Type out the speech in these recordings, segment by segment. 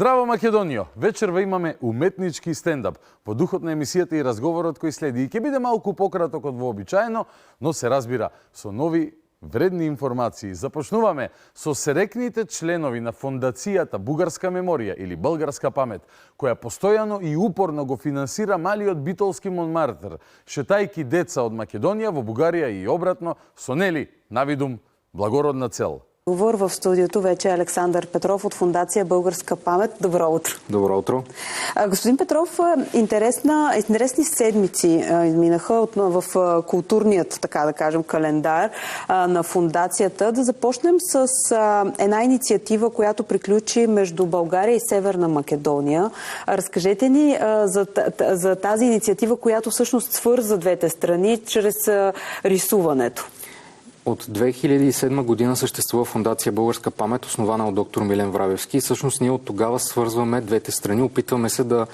Здраво Македонијо! Вечерва имаме уметнички стендап. По духот на емисијата и разговорот кој следи. И ќе биде малку пократок од вообичаено, но се разбира со нови вредни информации. Започнуваме со серекните членови на Фондацијата Бугарска меморија или Българска памет, која постојано и упорно го финансира малиот битолски Монмартр, шетајки деца од Македонија во Бугарија и обратно со нели навидум благородна цел. В студиото вече е Александър Петров от Фондация Българска памет. Добро утро. Добро утро. Господин Петров, интересни седмици изминаха в културният, така да кажем, календар на фондацията. Да започнем с една инициатива, която приключи между България и Северна Македония. Разкажете ни за тази инициатива, която всъщност свърза двете страни чрез рисуването. От 2007 година съществува Фондация Българска памет, основана от доктор Милен Врабевски. Всъщност ние от тогава свързваме двете страни. Опитваме се да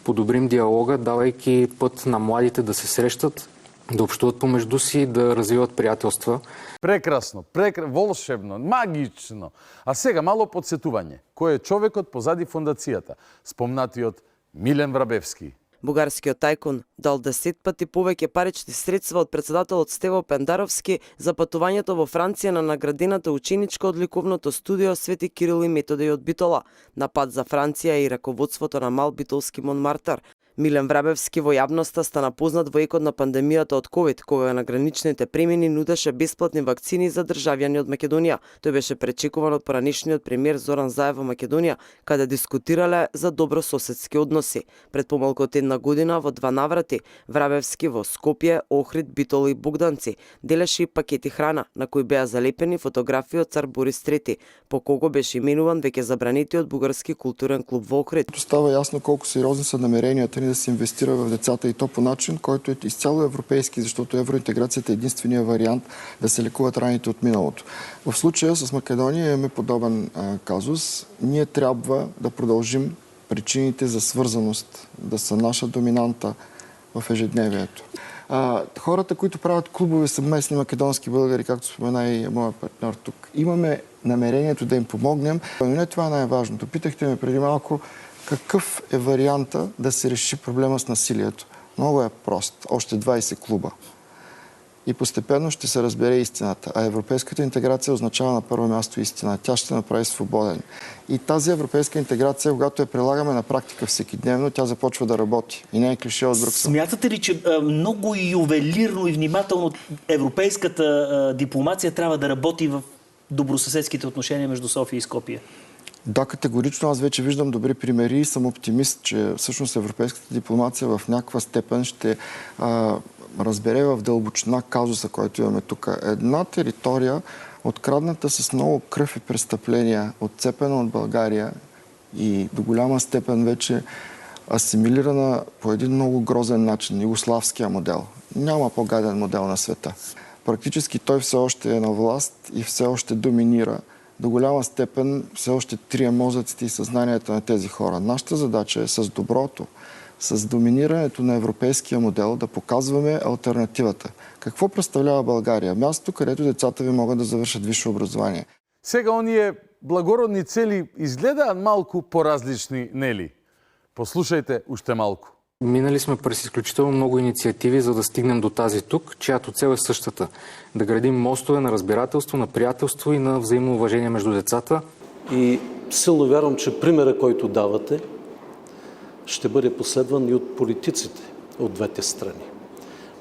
подобрим диалога, давайки път на младите да се срещат, да общуват помежду си, да развиват приятелства. Прекрасно, волшебно, магично. А сега мало подсетување. Кој е човекот позади фондацијата? Спомнатиот Милен Врабевски. Бугарскиот тајкун дал 10 пати повеќе парични средства од председателот Стево Пендаровски за патувањето во Франција на наградената ученичка од ликовното студио Свети Кирил и Методеј од Битола, на пат за Франција и раководството на мал битолски Монмартр. Милен Врабевски во јавноста стана познат во екот на пандемијата од ковид, кога на граничните премини нудеше бесплатни вакцини за државјани од Македонија. Тој беше пречекуван од поранишниот премиер Зоран Заев во Македонија, каде дискутирале за добрососедски односи. Пред помалку од една година во два наврати Врабевски во Скопје, Охрид, Битол и Богданци делеше и пакети храна, на кои беа залепени фотографии од цар Борис III, по кого беше именуван веќе забранетиот бугарски културен клуб во Охрид. Става јасно колку сериозни се намеренијата да се инвестира в децата и то по начин, който е изцяло европейски, защото евроинтеграцията е единствения вариант да се лекуват раните от миналото. В случая с Македония имаме подобен казус. Ние трябва да продължим причините за свързаност, да са наша доминанта в ежедневието. Хората, които правят клубове съвместни македонски българи, както спомена и моят партньор тук, имаме намерението да им помогнем, но не това е най-важното. Питахте ме преди малко какъв е варианта да се реши проблема с насилието. Много е прост. Още 20 клуба. И постепенно ще се разбере истината. А европейската интеграция означава на първо място истина. Тя ще направи свободен. И тази европейска интеграция, когато я прилагаме на практика всекидневно, тя започва да работи. И не е клише от Брюксел. Смятате ли, че много ювелирно и внимателно европейската дипломация трябва да работи в добросъседските отношения между София и Скопие? Да, категорично. Аз вече виждам добри примери и съм оптимист, че всъщност европейската дипломация в някаква степен ще разбере в дълбочина казуса, който имаме тук. Една територия, открадната с много кръв и престъпления, отцепена от България и до голяма степен вече асимилирана по един много грозен начин, югославския модел. Няма по-гаден модел на света. Практически той все още е на власт и все още доминира. До голяма степен все още трие мозъците и съзнанието на тези хора. Нашата задача е с доброто, с доминирането на европейския модел да показваме алтернативата. Какво представлява България? Място, където децата ви могат да завършат висше образование. Сега оние благородни цели изгледаат малку поразлични, нели? Послушайте уште малку. Минали сме през изключително много инициативи, за да стигнем до тази тук, чиято цел е същата. Да градим мостове на разбирателство, на приятелство и на взаимно уважение между децата. И силно вярвам, че примера, който давате, ще бъде последван и от политиците от двете страни.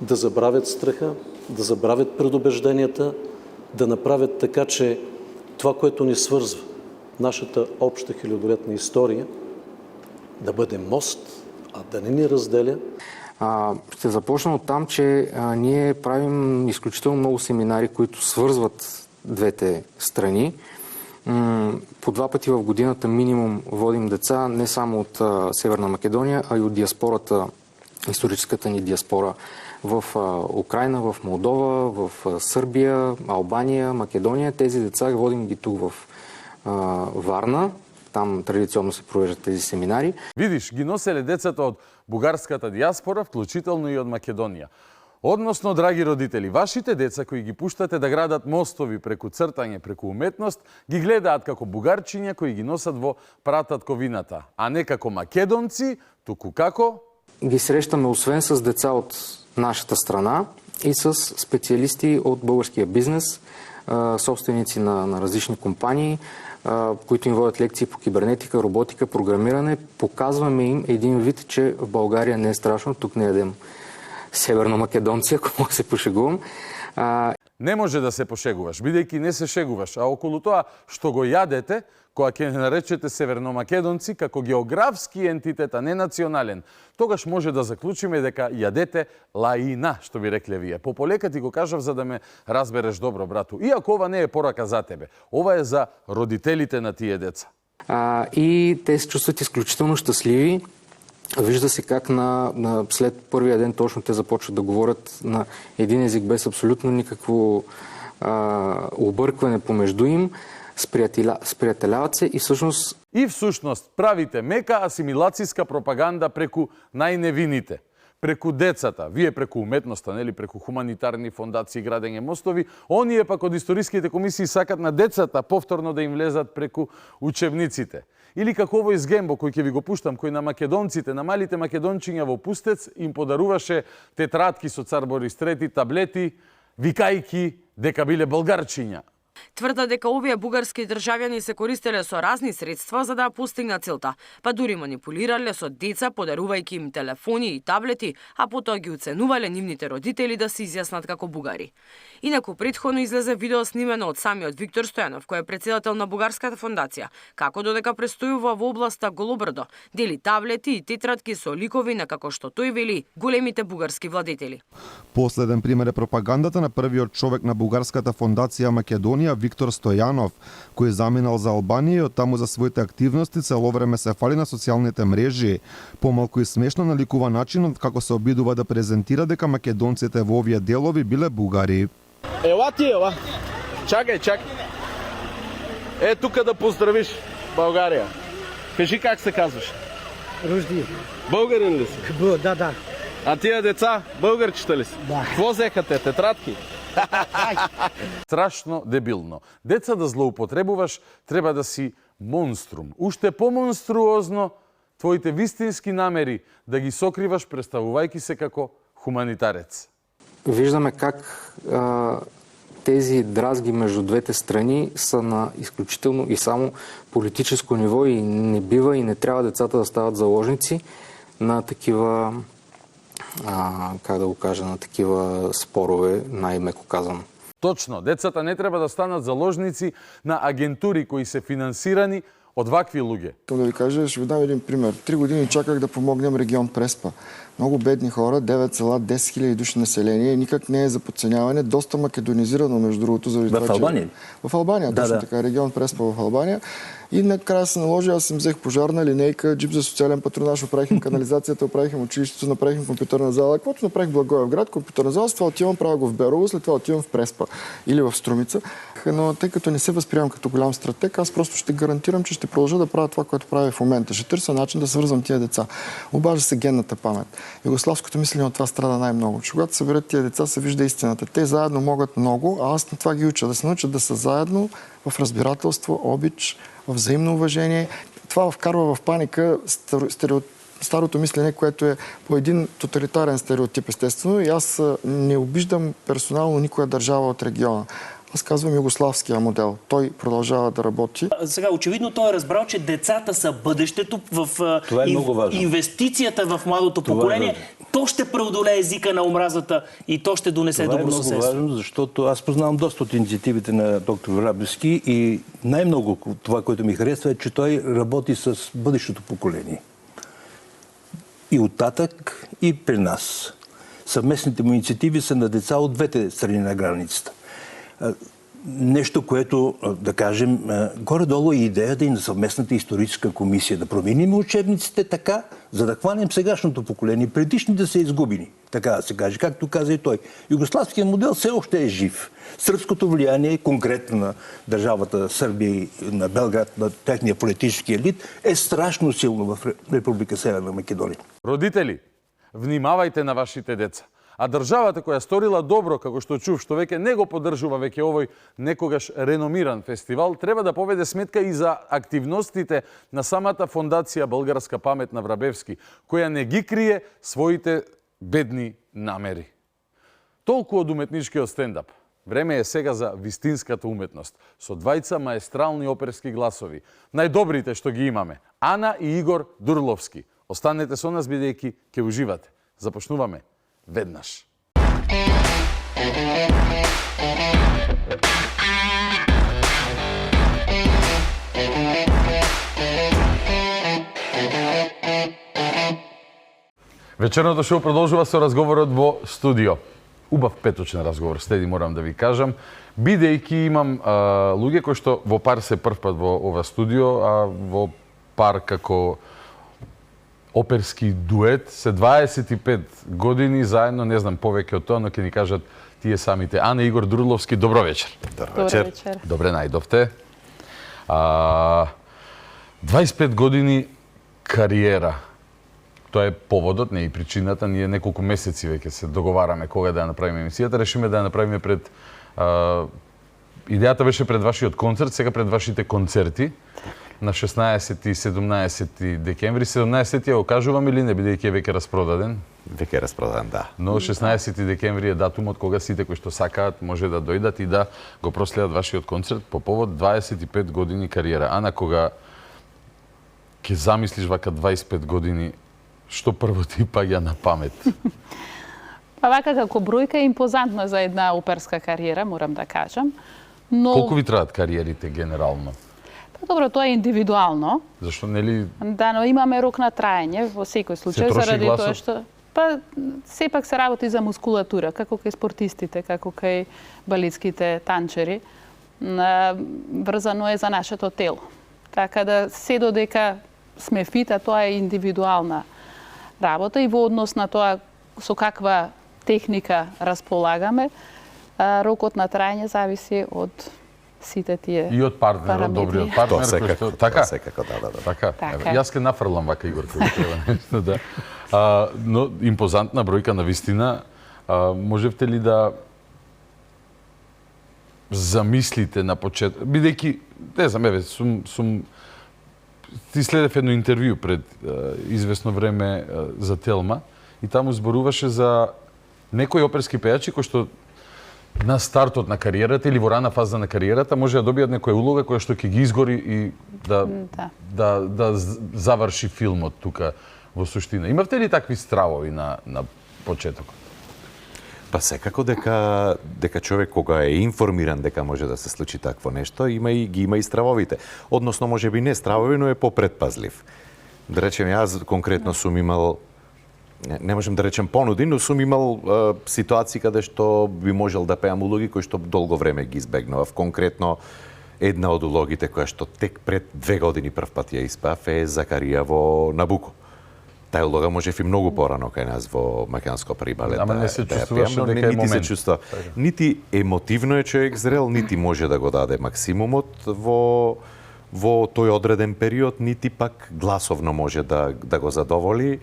Да забравят страха, да забравят предубежденията, да направят така, че това, което ни свързва, нашата обща хилядолетна история, да бъде мост, а да не ни разделя. Ще започна от там, че ние правим изключително много семинари, които свързват двете страни. По 2 пъти в годината минимум водим деца не само от Северна Македония, а и от диаспората, историческата ни диаспора в Украйна, в Молдова, в Сърбия, Албания, Македония. Тези деца водим ги тук в Варна. Там традиционно се провеждат тези семинари. Видиш, ги носеле децата од бугарската диаспора, вклучително и од Македонија. Односно, драги родители, вашите деца кои ги пуштате да градат мостови преку цртање, преку уметност, ги гледаат како бугарчиња кои ги носат во прататковината, а не како македонци, туку како... Ги срещаме освен с деца от нашата страна и с специалисти от българския бизнес, собственици на различни компании, които им водят лекции по кибернетика, роботика, програмиране. Показваме им един вид, че в България не е страшно, тук не ядем северно-македонци, ако мога се пошегувам. Не може да се пошегуваш, бидејќи не се шегуваш, а околу тоа што го јадете, која ќе наречете северномакедонци како географски ентитет, а не национален, тогаш може да заклучиме дека јадете лаина, што би рекле вие. Пополека ти го кажав за да ме разбереш добро, брату. Иако ова не е порака за тебе, ова е за родителите на тие деца. И те се чувстват изключително щастливи. Вижда се как след първия ден точно те започват да говорят на един език без абсолютно никакво объркване помежду им, сприятеляват се и всъщност... И всушност правите мека асимилацијска пропаганда преку најневините, преку децата, вие преку уметноста, нели, преку хуманитарни фондации, градење мостови, оние пак од историските комисии сакат на децата повторно да им влезат преку учебниците. Или како овој Сгембо, кој ќе ви го пуштам, кој на македонците, на малите македончиња во Пустец, им подаруваше тетрадки со цар Борис III, таблети, викајки дека биле болгарчиња. Тврда дека овие бугарски државјани се користеле со разни средства за да постигнат целта, па дури манипулирале со деца подарувајќи им телефони и таблети, а потоа ги уценувале нивните родители да се изјаснат како бугари. Инаку претходно излезе видео снимено од самиот Виктор Стојанов, кој е претседател на Бугарската фондација, како додека престојува во областа Голобрдо, дели таблети и тетрадки со ликови на, како што тој вели, големите бугарски владетели. Последен пример е пропагандата на првиот човек на Бугарската фондација Македонија, Виктор Стојанов, кој заминал за Албанија и оттаму за своите активности цело време се фали на социјалните мрежи. Помалку и смешно наликува начинот како се обидува да презентира дека македонците во овие делови биле бугари. Ела ти, ела. Чакај. Тука да поздравиш Българија. Кажи как се казваш? Ружди. Българин ли си? Да. А тия деца българчета ли си? Да. Какво взеха те? Тетрадки? Страшно дебилно. Деца да злоупотребуваш, треба да си монструм. Уште помонструозно твоите вистински намери да ги сокриваш представувајќи се како хуманитарец. Виждаме как тези дразги между двете страни са на изключително и само политическо ниво и не бива и не трябва децата да стават заложници на такива, как да го кажа, на такива спорове, най-меко казано. Точно, децата не треба да станат заложници на агентури кои се финансирани од вакви луѓе. Да ви кажа, ще ви дам един пример. 3 години чаках да помогнем регион Преспа. Много бедни хора, 9 села, 10 000 души население, никак не е за подценяване, доста македонизирано, между другото. В Албания? В Албания, точно така, регион Преспа в Албания. И накрая се наложи, аз им взех пожарна линейка, джип за социален патронаж, оправихме канализацията, оправихме училището, направихме компютърна зала. Каквото направих в Благоевград, компютърна зала, с това отивам, правя го в Берово, след това отивам в Преспа или в Струмица. Но тъй като не се възприемам като голям стратег, аз просто ще гарантирам, че ще продължа да правя това, което правя в момента. Ще търся начин да свързвам тия деца. Обажда се генната памет. Югославското мислене от това страда най-много. Че когато съберат тия деца, се вижда истината. Те заедно могат много, а аз на това ги уча. Да се научат да са заедно в разбирателство, обич, в взаимно уважение. Това вкарва в паника старото мислене, което е по един тоталитарен стереотип, естествено. И аз не обиждам персонално никоя държава от региона. Аз казвам югославския модел. Той продължава да работи. Сега, очевидно той е разбрал, че децата са бъдещето в инвестицията в младото поколение. То ще преодолее езика на омразата и то ще донесе добросъседство. Това е много важно, защото аз познавам доста от инициативите на доктор Врабевски и най-много това, което ми харесва е, че той работи с бъдещото поколение. И оттатък, и при нас. Съвместните му инициативи са на деца от двете страни на границата. Нещо, което, да кажем, горе-долу е идеята и на съвместната историческа комисия. Да променим учебниците така, за да хванем сегашното поколение. Предишните са изгубени, така да се каже. Както каза и той. Югославският модел все още е жив. Сръбското влияние, конкретно на държавата Сърбия и на Белград, на техния политически елит, е страшно силно в Република Северна Македония. Родители, внимавајте на вашите деца. А државата која сторила добро, како што чув, што веќе не го поддржува веќе овој некогаш реномиран фестивал, треба да поведе сметка и за активностите на самата фондација Българска памет на Врабевски, која не ги крие своите бедни намери. Толку од уметничкиот стендап. Време е сега за вистинската уметност, со двајца маестрални оперски гласови. Најдобрите што ги имаме, Ана и Игор Дурловски. Останете со нас, бидејќи ќе уживате. Започнуваме веднаш. Вечерното шоу продолжува со разговорот во студио. Убав петочен разговор следи, морам да ви кажам, бидејќи имам луѓе кои што во пар се прв пат во ова студио, а во пар како оперски дует, се 25 години заедно, не знам повеќе од тоа, но ќе ни кажат тие самите. Ана и Игор Дурловски, добро вечер. Добро вечер. Добре најдовте. 25 години кариера. Тоа е поводот, не и причината. Ние неколку месеци веќе се договараме кога да ја направиме емисијата. Решиме да ја направиме пред... Идејата беше пред вашиот концерт, сега пред вашите концерти. На 16 и 17 декември. 17 ја го кажувам или не, бидејќи е веќе распродаден? Веќе е распродаден, да. Но 16 декември е датумот кога сите кои што сакаат може да дојдат и да го проследат вашиот концерт по повод 25 години кариера. Ана, кога ќе замислиш вака 25 години, што прво ти паѓа на памет? Па вака како бројка е импозантна за една оперска кариера, морам да кажам. Но... Колку ви траат кариерите генерално? Па добро, тоа е индивидуално. Зашто нели? Да, но имаме рок на траење во секој случај заради тоа што па сепак се работи за мускулатура, како кај спортистите, како кај балетските танчери. Врзано е за нашето тело. Така да се додека сме фит, а тоа е индивидуална работа и во однос на тоа со каква техника располагаме, рокот на траење зависи од сите тие и од партнерот, добриот партнер, секако, така. Секако, да. Така. Јас ке нафрлам вака, Игор, кога треба нешто, да. Но импозантна бројка на вистина. Можевте ли да замислите на почеток, бидејќи, не знам, еве, сум ти следев едно интервју пред известно време за Телма и таму зборуваше за некои оперски пејачи кои што на стартот на кариерата или во рана фаза на кариерата може да добијат некоја улога која што ќе ги изгори и да заврши филмот тука во суштина. Имавте ли такви стравови на почетокот? Па секако дека човек кога е информиран дека може да се случи такво нешто, има и стравовите. Односно можеби не стравови, но е попредпазлив. Да речем, јас конкретно сум имал, не можем да речем понуди, но сум имал ситуации каде што би можел да пеам улоги кои што долго време ги избегнував. Конкретно една од улогите која што тек пред 2 години прв пат ја испеав е Закарија во Набуко. Тај улога можев и многу порано кај нас во Македонско прибалет. Ама не се чувствуваше дека е момент. Нити се чувства. Нити емотивно е човек зрел, нити може да го даде максимумот во тој одреден период, нити пак гласовно може да го задоволи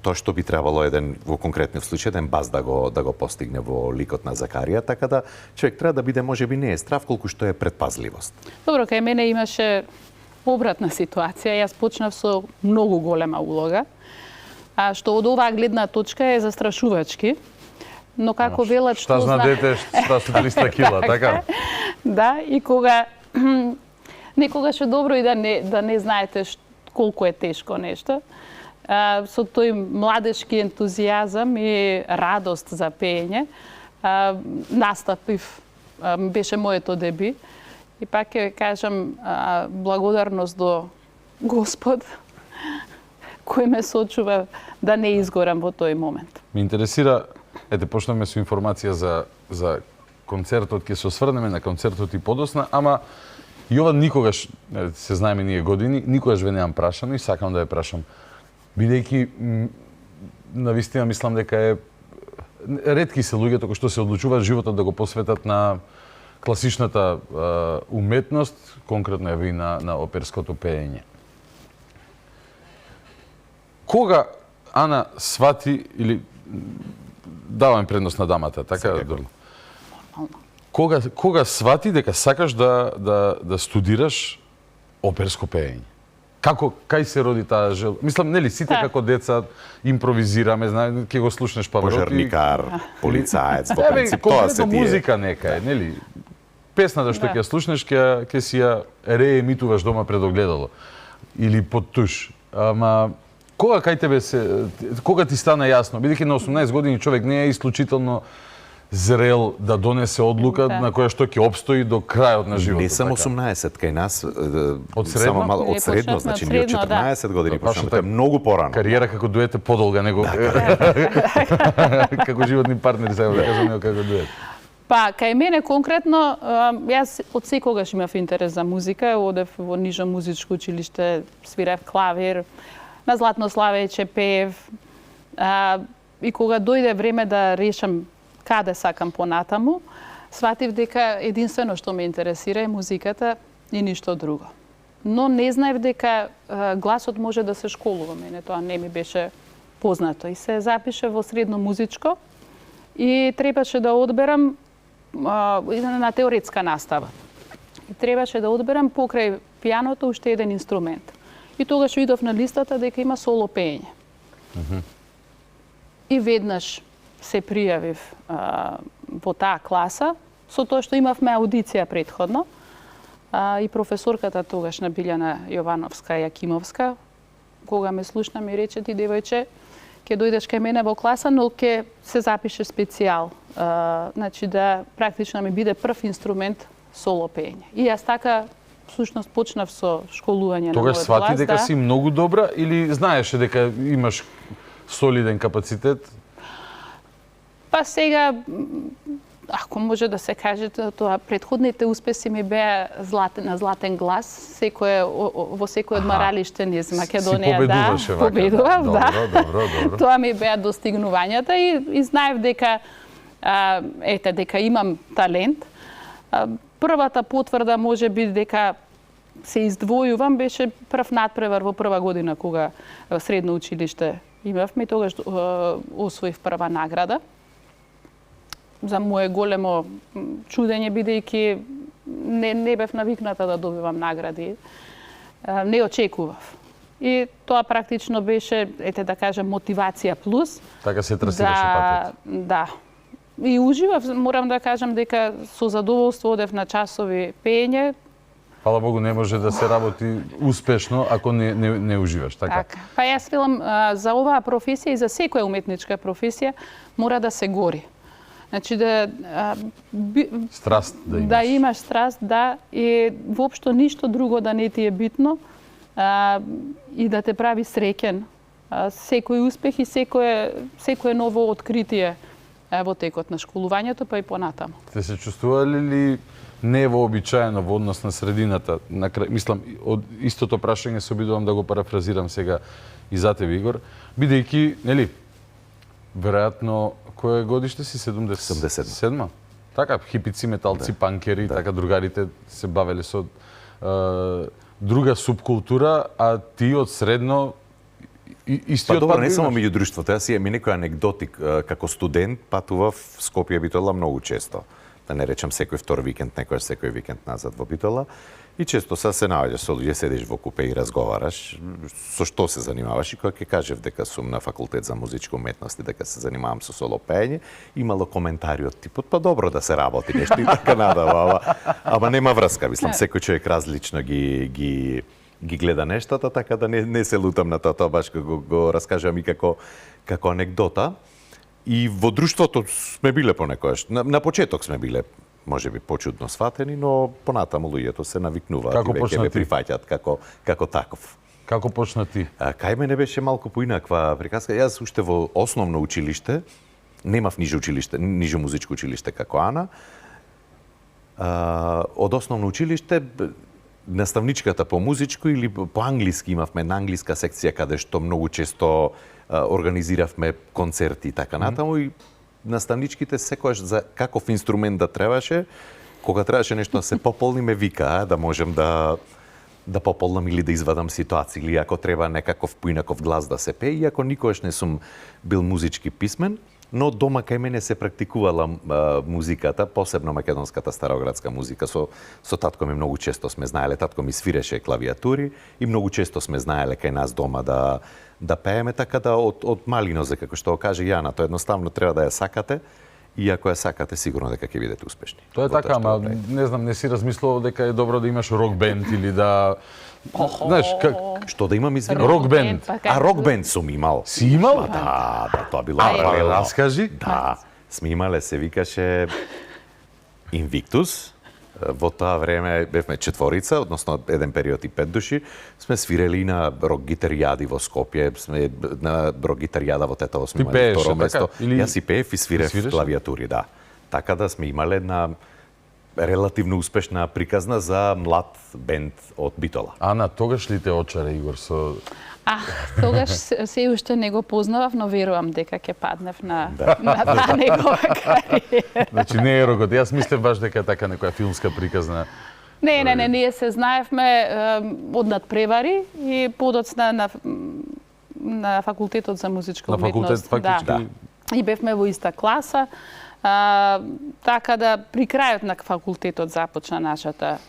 тоа што би требало во конкретниот случај еден бас да го постигне во ликот на Закарија, така да човек треба да биде можеби не е страв колку што е предпазливост. Добро, кај мене имаше обратна ситуација. Јас почнав со многу голема улога, што од оваа гледна точка е застрашувачки. Но како велат што зна дете, што се 300 кила, така? Да, и кога некогаш е добро и да не знаете колку е тешко нешто. Со тој младешки ентузијазам и радост за пеење настапив, беше моето деби. И пак ќе кажам благодарност до Господ кој ме сочува да не изгорам во тој момент. Ме интересира, почнаме со информација за концертот, ќе се осврнеме на концертот и подосна, ама и ова никогаш, се знаеме ние години, никогаш ве неам прашано и сакам да ја прашам. Бидејќи, навистина мислам дека е ретки се луѓето кои што се одлучуваат животот да го посветат на класичната уметност, конкретно е на оперското пеење. Кога Ана свати или даваме предност на дамата, така? Кога свати дека сакаш да студираш оперско пеење? Кај се роди таа жел? Мислам, нели, сите како деца импровизираме, ќе го слушнеш Павароти. Пожарникар, полицаец, во принцип, тоа се тие. Музика нека е, нели? Песната што ќе слушнеш, ќе си ја реемитуваш дома пред огледало. Или под туш. Ама, кога кај тебе кога ти стана јасно? Бидејќи на 18 години човек не е исклучително зрел да донесе одлука на која што ќе обстои до крајот на животот. Не само 18, кај нас од средно, од средно, значи ние од 14 години почнавме, тоа е многу порано. Кариера како дует е подолга него како животни партнери, сега да кажам, него како дует. Па, кај мене конкретно, јас од секогаш имав интерес за музика, одев во нижо музичко училиште, свирев клавир, на Златно Славече пеев, и кога дојде време да решам каде сакам понатаму, сватив дека единствено што ме интересира е музиката и ништо друго. Но не знаев дека гласот може да се школува, мене тоа не ми беше познато. И се запише во средно музичко и требаше да одберам на теоретска настава. И требаше да одберам покрај пијаното уште еден инструмент. И тогаш видов на листата дека има соло пеење. И веднаш се пријавив во таа класа, со тоа што имавме аудиција претходно. И професорката тогашна Билјана Јовановска-Јакимовска, кога ме слушна, ми рече: ти, девојче, ќе дојдеш кај мене во класа, но ќе се запише специјал. Значи да практично ми биде прв инструмент соло пеење. И јас така всушност почнав со школување на мојот глас. Тогаш свати дека си многу добра или знаеше дека имаш солиден капацитет? Па сега, ако може да се каже тоа, претходните успеси ми беа на златен глас, во секој одмаралиште низ Македонија, победував, Добро. Тоа ми беа достигнувањата и знаев дека дека имам талент. Првата потврда може би дека се издвојувам беше прв надпревар во прва година кога средно училиште имавме, тогаш освоив прва награда. За моje големо чудење, бидејќи не бев навикната да добивам награди, не очекував. И тоа практично беше, да кажем, мотивација плюс. Така се трасираше патот. Да. И уживав, морам да кажам дека со задоволство одев на часови пеење. Фала Богу, не може да се работи успешно ако не уживаш, така? Па јас велам, за оваа професија и за секоја уметничка професија мора да се гори. Значи страст да имаш. Да имаш страст, да, и воопшто ништо друго да не ти е битно и да те прави среќен. Секој успех и секое ново откритие во текот на школувањето, па и понатаму. Те се чувствували ли невообичаено во однос на средината? Мислам, од истото прашање се обидувам да го парафразирам сега и за тебе, Игор, бидејќи, нели, веројатно, кое годиште си? 77? Така, хипици, металци, панкери, така другарите се бавеле со друга субкултура, а ти од средно истиот добро, не само меѓу друштвото, јас имам некој анегдоти како студент, патував в Скопје Битола многу често. Да не речам секој втор викенд, некојаш секој викенд назад во Битола. И често се наоѓаш со луѓе, седиш во купе и разговараш со што се занимаваш, и кога ќе кажев дека сум на факултет за музичка уметност и дека се занимавам со соло пеење, имало коментари од типот: па добро да се работи нешто и така надаму, ама нема врска, мислам, секој човек различно ги гледа нештата, така да не се лутам на тоа баш го раскажам и како анегдота. И во друштвото сме биле понекогаш. На почеток сме биле можеби почудно сватени, но понатаму луѓето се навикнуваат и веќе ме прифаќаат како таков. Како почна ти? Кај мене беше малку поинаква приказка. Јас уште во основно училиште, немав нижо музичко училиште како Ана. Од основно училиште наставничката по музичко или по англиски имавме на англиска секција каде што многу често организиравме концерти и така натаму, и наставничките секојаш за каков инструмент да требаше, кога требаше нешто да се пополни, ме вика да можем да пополнам или да извадам ситуација, или ако треба некаков поинаков глас да се пее, иако никогаш не сум бил музички писмен, но дома кај мене се практикувала музиката, посебно македонската староградска музика. Со татко ми многу често сме знаеле, татко ми свиреше клавиатури и многу често сме знаеле кај нас дома да пееме, така да од малинозе, како што каже Јана, тоа едноставно треба да ја сакате, и ако ја сакате, сигурно дека ќе бидете успешни. Тоа е така, ама не знам, не си размислувал дека е добро да имаш рок бенд или да... Знаеш, Што да имам, извини? Рок бенд. А рок бенд сум имал. Си имал? Да, тоа било паралелно. Раскажи. Да, сме имале, се викаше Invictus. Во тоа време бевме четворица, односно еден период и 5 души. Сме свирели на рок гитаријади во Скопје, сме на рок гитаријада во Тетово сме имали второ место. Јас и пеев и свирев клавиатури, да. Така да сме имале една релативно успешна приказна за млад бенд од Битола. Ана, тогаш ли те очаре Игор со... Тогаш се уште не го познавав, но верувам дека ќе паднев на таа негова кариера. Значи не е рокот. Јас мислев баш дека е така некоја филмска приказна. Не, ние се знаевме од надпревари и подоцна на факултетот за музичка уметност. На факултет фактички. Да. И бевме во иста класа. Така да при крајот на факултетот започна нашата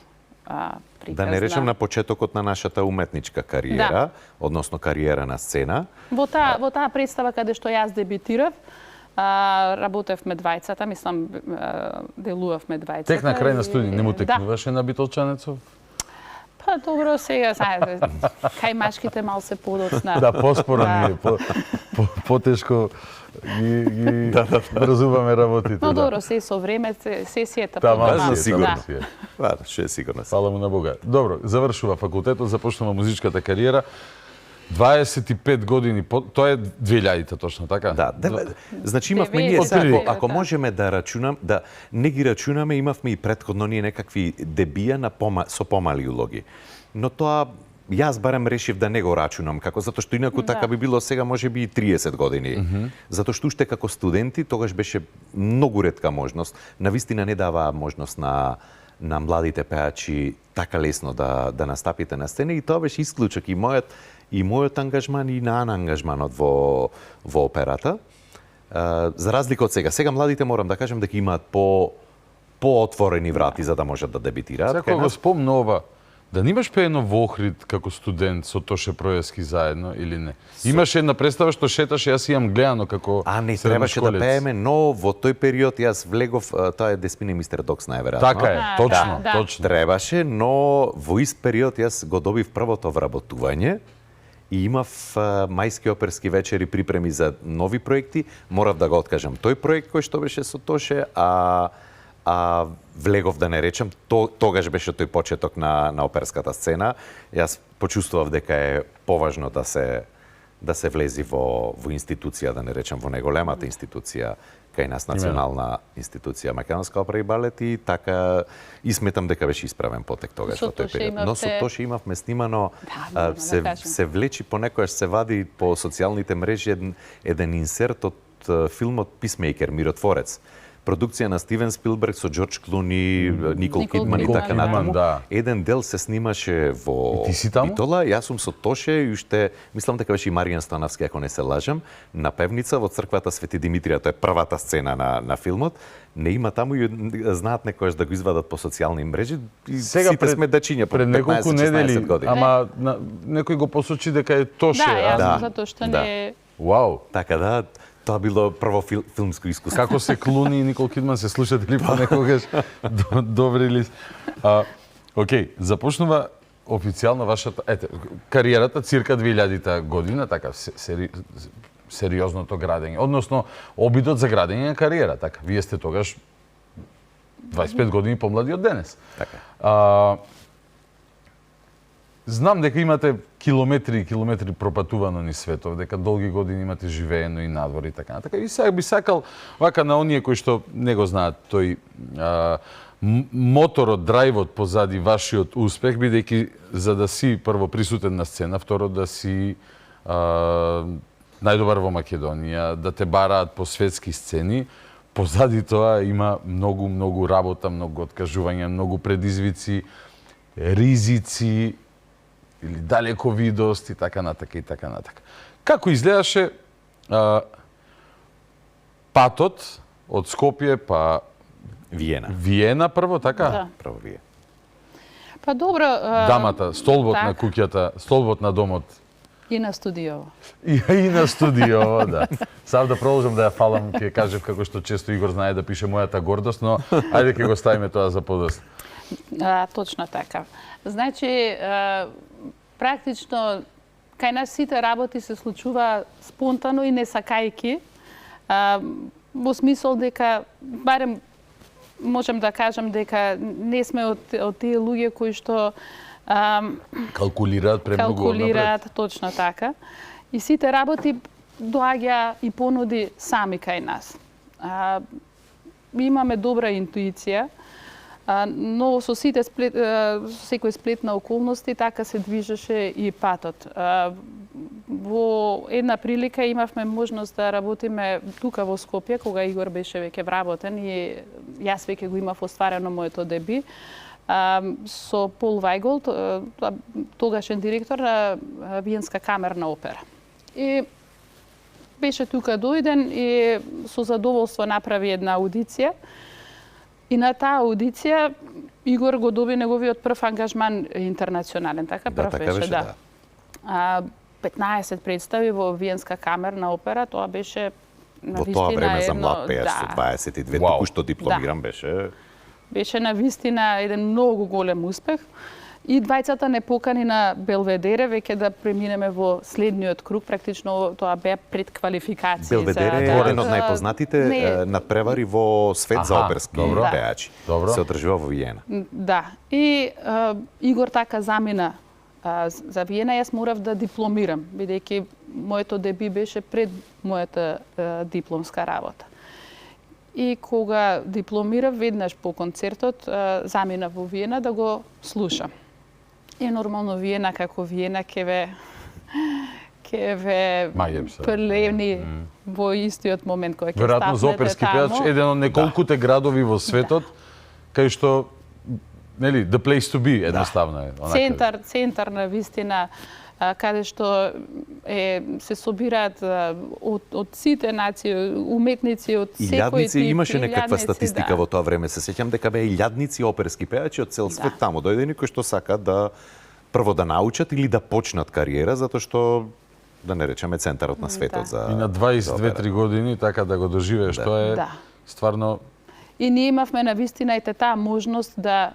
приказна. Да не речем на почетокот на нашата уметничка кариера, односно кариера на сцена. Во таа представа каде што јас дебютирав, работевме двајцата, мислам делувавме двајцата. Тек на крај на студија не му текнуваше на Битолчанецов? Па добро, сега знаете, кај машките мал се подоцна. Да, поспоро ми е, потешко ги разумаме работите. Но добро, се со време, сесијата важно сигурно. Да, ше е сигурно. Фала му на Бога. Добро, завршува факултетот, започнува музичката кариера. 25 години, тоа е 2000-та точно, така? Да, значи имавме ние сега, ако можеме да рачунам, да не ги рачунаме, имавме и претходно ние некакви дебија со помали улоги. Но тоа јас барем решив да не го рачунам, како затоа што инаку така би било сега можеби и 30 години. Затоа што уште како студенти тогаш беше многу ретка можност, навистина не даваа можност на младите пеачи така лесно да настапите на сцена и тоа беше исклучок и мојот ангажман и на Ана ангажманот во операта. За разлика од сега. Сега младите морам да кажем дека имаат поотворени врати за да можат да дебитираат. Сега го спомнува, да немаш пеено во Охрид како студент со Тоше Пројевски заедно или не? Имаше една представа што шеташе, јас имам гледано како не требаше да пееме, но во тој период јас влегов, тоа е Деспин и Мистер Докс најверојатно. Така е, точно. Требаше, но во ист период јас го добив првото вработување и имав мајски оперски вечери припреми за нови проекти. Морав да го откажам тој проект кој што беше со Тоше, а влегов да не речем, тогаш беше тој почеток на оперската сцена. Јас почувствував дека е поважно да се влези во институција, да не речем во неголемата институција кај нас национална институција Македонска опера и балет и така и сметам дека беше исправен потек тогаш во тој период. Но со Тоше имавме снимано, се влечи понекогаш се вади по социјалните мрежи еден инсерт од филмот Писмејкер, Миротворец. Продукција на Стивен Спилберг со Џорџ Клуни, Никол Кидман и така натаму. Еден дел се снимаше во Битола, јас сум со Тоше и уште, мислам дека беше и Маријан Станавски, ако не се лажам, на певница во црквата Свети Димитрија, тоа е првата сцена на филмот. Не има таму и знаат некојаш да го извадат по социјални мрежи и сега сите сме дачиња по 15-16 години. Ама некој го посочи дека е Тоше. Да, затоа што не е... Вау. Така да, тоа било прво филмско искуство. Како се Клуни и Никол Кидман се слушате ли понекогаш? Добри ли? Океј, започнува официјално вашата кариерата цирка 2000-та година, така сериозното градење, односно обидот за градење на кариера, така. Вие сте тогаш 25 години помлади од денес. Така. Знам дека имате километри и километри пропатувано низ светов, дека долги години имате живеено и надвор и така натака. И сега би сакал, вака на оние кои што не го знаат тој моторот, драйвот позади вашиот успех, бидејќи за да си прво присутен на сцена, второ да си најдобар во Македонија, да те бараат по светски сцени, позади тоа има многу работа, многу откажувања, многу предизвици, ризици, или далековидост и така натака и така натака. Како изгледаше патот од Скопје па Виена прво, така? Да. Прво Виена. Па добро... Дамата, столбот на куќата, столбот на домот. И на студиово. И на студиово, да. Сам да продолжам да ја фалам, ќе кажев како што често Игор знае да пише мојата гордост, но ајде ќе го ставиме тоа за подост. Точно така. Значи, практично, кај нас сите работи се случува спонтано и не сакајки, во смисол дека, барем можем да кажам дека не сме од тие луѓе кои што калкулираат премногу напред. Точно така. И сите работи доаѓа и понуди сами кај нас. Имаме добра интуиција, но со сите секој сплет на околности така се движеше и патот. Во една прилика имавме можност да работиме тука во Скопје, кога Игор беше веќе вработен и јас веќе го имав остварено моето деби, со Пол Вајголд, тогашен директор на Виенска камерна опера. И беше тука дојден и со задоволство направи една аудиција. И на таа аудиција Игор го доби неговиот прв ангажман интернационален, така прв беше, да. 15 представи во Виенска камерна опера, тоа беше во тоа време за млад пејач со 22 току-што дипломиран беше. Беше навистина еден многу голем успех. И двајцата не покани на Белведере веќе да преминеме во следниот круг, практично тоа беа предквалификации. Белведере е еден од најпознатите надпревари во свет за оперски пејачи. Се одржува во Виена. Да. И Игор така замина за Виена, јас морав да дипломирам, бидејќи моето деби беше пред мојата дипломска работа. И кога дипломирав, веднаш по концертот, замина во Виена да го слушам. И нормално Виена како Виена ќе ве прелевни во истиот момент кој ќе стапнете таму. Веројатно за оперски пејач еден од неколкуте градови во светот кај што нели the place to be едноставно е. Центар на вистина каде што се собираат од сите нации, уметници од секој тип. Имаше некаква статистика во тоа време. Се сеќам дека беа илјадници оперски пејачи од цел свет таму дојдени кои што сакаат да прво да научат или да почнат кариера, затоа што да не речеме центарот на светот за и на 22-3 години така да го доживееш, тоа е стварно. И ние имавме на вистина и таа можност да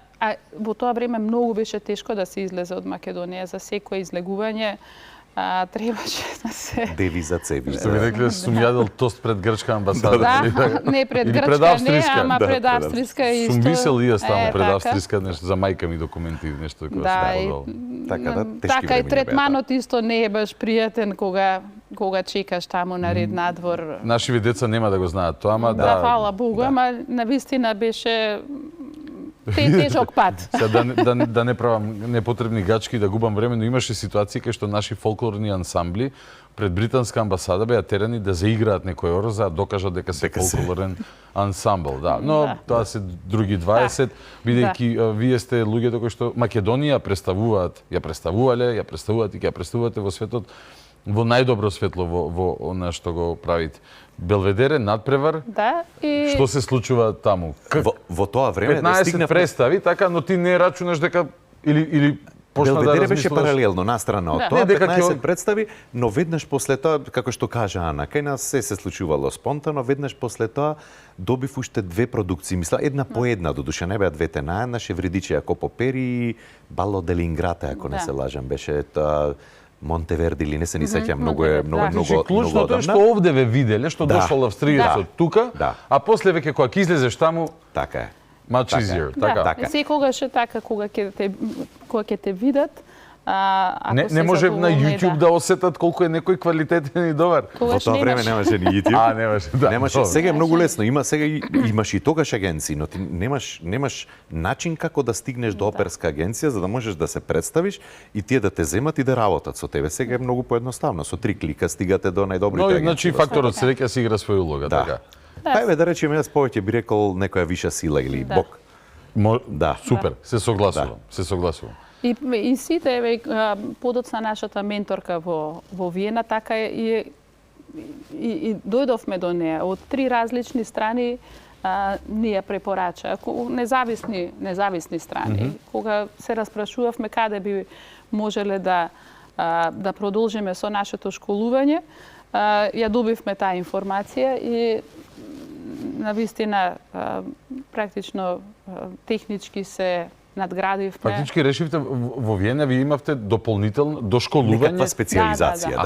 во тоа време многу беше тешко да се излезе од Македонија, за секое излегување требаше да се девиза цевиза. Што ми рекле сум јадел тост пред грчка амбасада. Да, не пред грчка, не, ама пред австриска исто. Сум висел и јас таму пред австриска, нешто за мајка ми документи, нешто кој се подал. Така и третманот исто не е баш пријатен кога чекаш таму на ред надвор. Нашиве деца нема да го знаат тоа, ама да. Фала Богу, ама навистина беше тежок пат. Да не правам непотребни гачки, да губам време, но имаше ситуации кај што наши фолклорни ансамбли пред британска амбасада беа терани да заиграат некој ор за да докажат дека се фолклорен ансамбл, да. Но тоа се други 20, бидејќи вие сте луѓето кои што Македонија представуваат, ја представувате и ќе ја представувате во светот во најдобро светло во она што го правите. Белведере, надпревар. Да, и што се случува таму? Во тоа време 15 представи, така, но ти не рачунаш дека или почна да Белведере беше паралелно настрана од тоа, 15 представи, но веднаш после тоа, како што кажа Ана, кај нас се случувало спонтано, веднаш после тоа добив уште две продукции, мисла една по една, додуша не беа двете наеднаш, Евридиче ако попери и Бало делинграта, ако не се лажам, беше тоа Монтеверди или не се ни сеќам, многу клучното е што овде ве виделе, што дошол австријецот тука, а после веќе кога ќе излезеш таму, така е. Much easier, така. Секогаш е така кога ќе те видат. Не може на YouTube да осетат колку е некој квалитетен и добар. Во тоа време немаше ни YouTube. Немаше, да. Немаше. Сега е многу лесно. Имаш и тогаш агенции, но ти немаш начин како да стигнеш до оперска агенција за да можеш да се представиш и тие да те земат и да работат со тебе. Сега е многу поедноставно. Со 3 клика стигате до најдобрите агенции. Но значи факторот среќа си игра своја улога, така. Ајде да речеме, јас повеќе би рекол некоја виша сила или Бог. Да, супер, се согласувам. И сите, подоцна нашата менторка во Виена, така и и дојдовме до неа од 3 различни страни, ни ја препорача. Независни страни. Кога се распрашувавме каде би можеле да продолжиме со нашето школување, ја добивме таа информација и навистина практично технички се надградивме. Фактички решивте во Виена ви имавте дополнително дошколување, некаква специализација,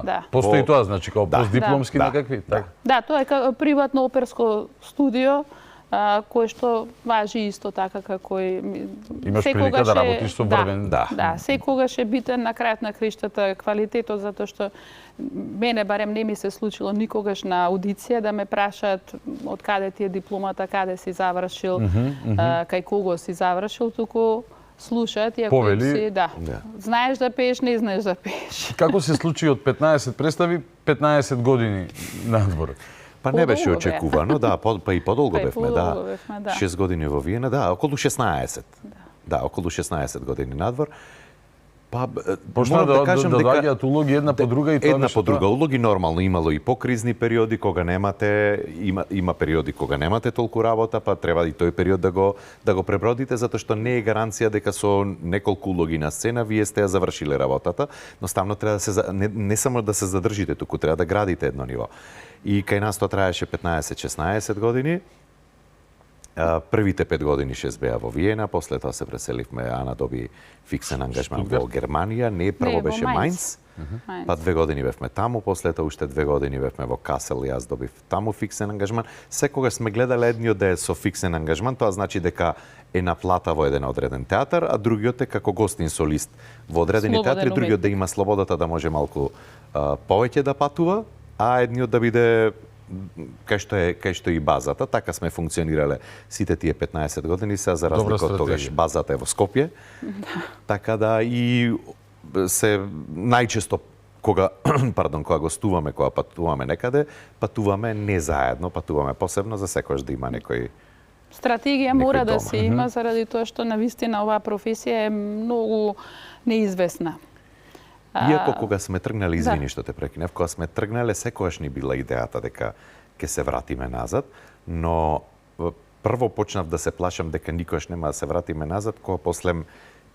да. Постои тоа, значи како постдипломски некакви, така. Да, тоа е приватно оперско студио кое што важи исто така како и имаш прилика да работиш со врвен. Да, секогаш е битен на крајот на криштата квалитетот, затоа што мене барем не ми се случило никогаш на аудиција да ме прашаат од каде ти е дипломата, каде си завршил, кај кого си завршил, туку слушаат и ако си, знаеш да пееш, не знаеш да пееш. Како се случи од 15 представи, 15 години надвор? Па не беше очекувано, па и подолго бевме, 6 години во Виена, околу 16. Да, околу 16 години надвор. Па почна да доаѓаат улоги една по друга и тоа една по друга улоги, нормално имало и покризни периоди кога немате, има периоди кога немате толку работа, па треба и тој период да го пребродите, затоа што не е гаранција дека со неколку улоги на сцена вие сте ја завршиле работата, но ставно треба да се не само да се задржите, туку треба да градите едно ниво. И кај нас тоа траеше 15-16 години. Првите 5 години ще беа во Виена, после тоа се преселивме, Ана доби фиксен ангажман во Германија, прво беше Мајнц, па 2 години бевме таму, после тоа уште 2 години бевме во Касел, јас добив таму фиксен ангажман. Секогаш сме гледале едниот да е со фиксен ангажман, тоа значи дека е на плата во еден одреден театар, а другиот е како гостин солист во одредени театри, другиот да има слободата да може малку повеќе да патува, а едниот да биде кај што и базата, така сме функционирале сите тие 15 години, се за разлика од тогаш базата е во Скопје. Така да и се најчесто кога гостуваме, кога патуваме некаде, патуваме не заедно, патуваме посебно за секојаш да има некој стратегија мора да се има заради тоа што навистина оваа професија е многу неизвестна. Иако кога сме тргнале, извини што те прекинав, кога сме тргнале, секогаш ни била идејата дека ќе се вратиме назад, но прво почнав да се плашам дека никогаш нема да се вратиме назад, кога после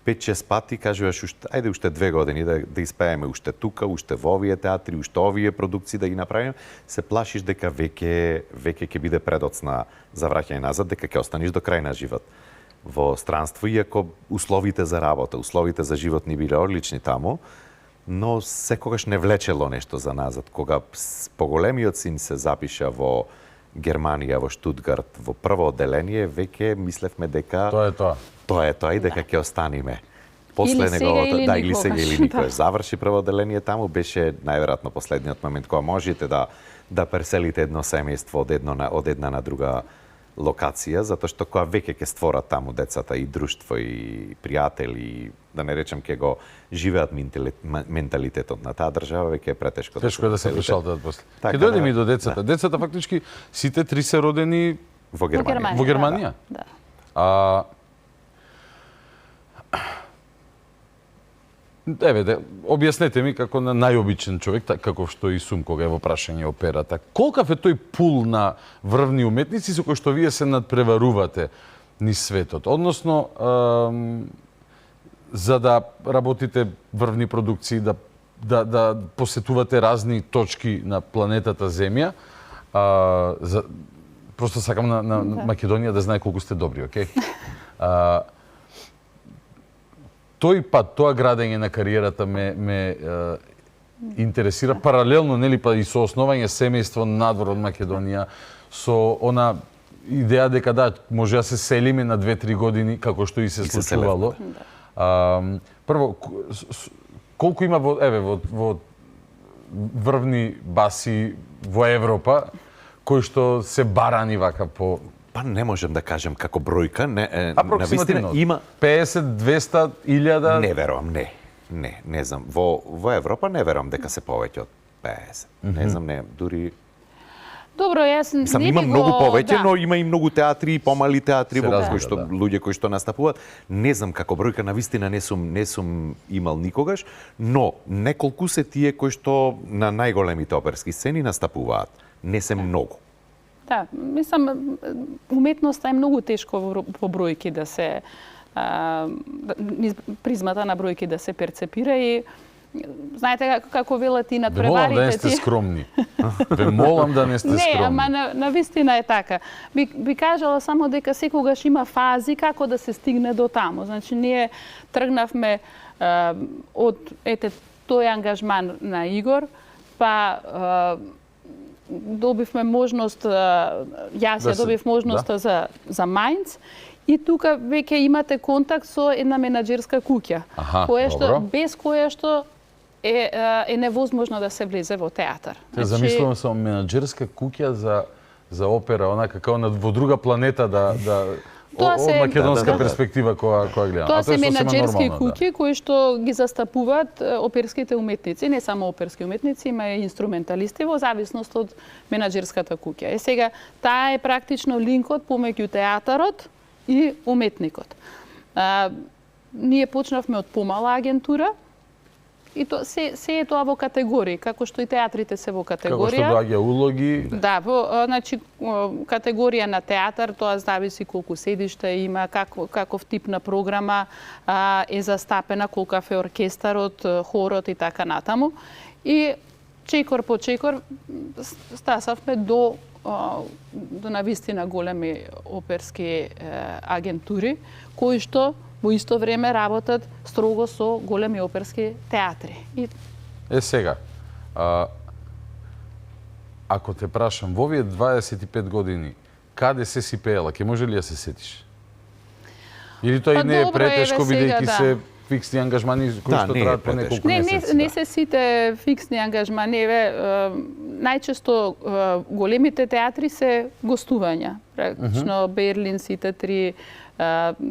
5-6 пати кажуваш ајде уште 2 години да испееме уште тука, уште во овие театри, уште овие продукции да ги направиме, се плашиш дека веќе ќе биде предоцна за враќање назад, дека ќе останеш до крај на живот во странство, иако условите за работа, условите за живот ни биле одлични таму, но секогаш не влечело нешто за назад. Кога поголемиот син се запиша во Германија, во Штутгарт, во прво одделение, веќе мислевме дека тоа е тоа и дека ќе останеме. После неговото, или сега или никој заврши прво одделение таму, беше најверојатно последниот момент кога можете да преселите едно семејство од една на друга локација, затоа што кога веќе ќе створат таму децата и друштво и пријатели, да не речем ќе го живеат менталитетот на таа држава, веќе е претешко да се пришалтат после. Ќе дојдеме и до децата. Децата фактички сите 3 се родени во Германија. Во Германија. Да. Објаснете ми како на најобичен човек, како што и сум кога е во прашање операта. Колкав е тој пул на врвни уметници со кои што вие се надпреварувате низ светот? Односно, за да работите врвни продукции, да посетувате разни точки на планетата Земја, просто сакам на Македонија да знае колку сте добри, окей? Тој пат, тоа градење на кариерата ме интересира паралелно, нели, па и со основање семејство надвор од Македонија, со она идеја дека може да се селиме на 2-3 години, како што и се случувало. Прво, колку има во врвни баси во Европа, кои што се барани вака по... Па не можем да кажем како бројка, апроксимативно има 50, 200, 1000. Не верувам, не знам. Во Европа не верувам дека се повеќе од 50. Не знам, дури Добро, јас не има би многу повеќе, да. но има и многу театри и помали театри во кои што да. луѓе кои што настапуваат. Не знам како бројка, навистина не сум имал никогаш, но неколку се тие кои што на најголемите оперски сцени настапуваат. Не се многу. Да, мислам, уметноста е многу тешко по бројки да се призмата на бројки да се перцепира и знаете како велат и надпреварите. Ве молам да не сте скромни. Ве молам да не сте скромни. Не, ама на вистина е така. Би кажала само дека секогаш има фази како да се стигне до таму. Значи, ние тргнавме од тој ангажман на Игор, па добивме можност, јас ја добив можноста за Мајнц, и тука веќе имате контакт со една менаџерска куќа, без која што е невозможно да се влезе во театар. Те замислувам само менаџерска куќа за опера, онака како во друга планета од македонска перспектива која гледам. Тоа се менаџерски куќи кои што ги застапуваат оперските уметници, не само оперски уметници, има и инструменталисти во зависност од менаџерската куќа. Сега таа е практично линкот помеѓу театарот и уметникот. Ние почнавме од помала агентура, и се е тоа во категории, како што и театрите се во категорија. Како што доаѓа улоги. Да, значи категорија на театар, тоа зависи колку седишта има, каков тип на програма е застапена, колкав е оркестарот, хорот и така натаму. И чекор по чекор стасавме до навистина големи оперски агентури, кои што во исто време работат строго со големи оперски театри. Сега, ако те прашам, во овие 25 години, каде се си пеела, ќе може ли да се сетиш? Или тоа и не е претешко, бидејќи се фиксни ангажмани кои што траат по неколку месеци? Не се сите фиксни ангажмани. Најчесто големите театри се гостувања. Практично Берлин, сите три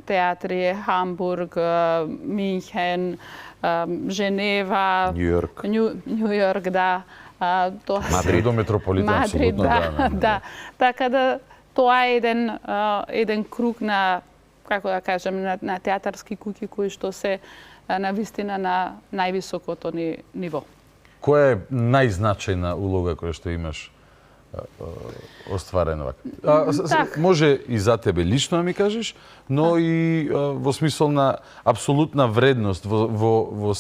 театри, Хамбург, Минхен, Женева, Њујорк, да. Мадрид до метрополитен, апсолутно, да. Така да, тоа е еден круг на, како да кажем, на театарски куќи кои што се навистина на највисокото ниво. Која е најзначајна улога која што имаш остварено? Може и за тебе лично да ми кажеш, но и во смисол на апсолутна вредност во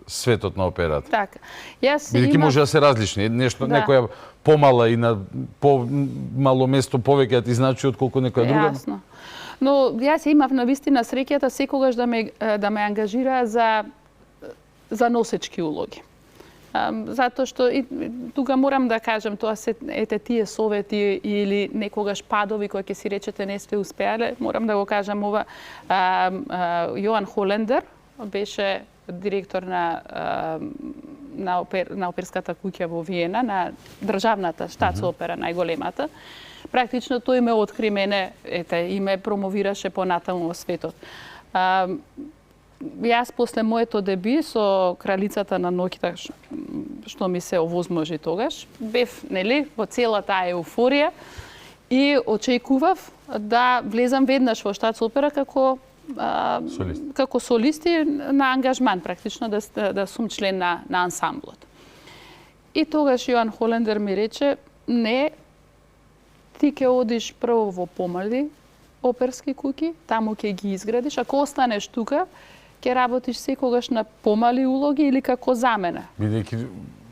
светот на операта. Така. Бидејќи може да се различни. Некоја помала и на помало место повеќе да ти значи отколку некоја друга. Јасно. Но јас имав навистина среќата секогаш да ме ангажира за носечки улоги. Затоа што и тука морам да кажам, тоа се тие совети или некогаш падови кои ќе си речете не сте успеале, морам да го кажам ова. Јоан Холендер беше директор на оперската куќа во Виена, на државната штатсопера, најголемата. Практично тој ме откри мене, и ме промовираше понатаму во светот. Јас после моето деби со Кралицата на ноќта, што ми се овозможи тогаш, бев, во цела таа еуфорија и очекував да влезам веднаш во штатсопера како солист и на ангажман, практично да сум член на ансамблот. И тогаш Јоан Холендер ми рече, не, ти ќе одиш прво во помали оперски куќи, таму ќе ги изградиш, ако останеш тука, ќе работиш секогаш на помали улоги или како замена. Бидејќи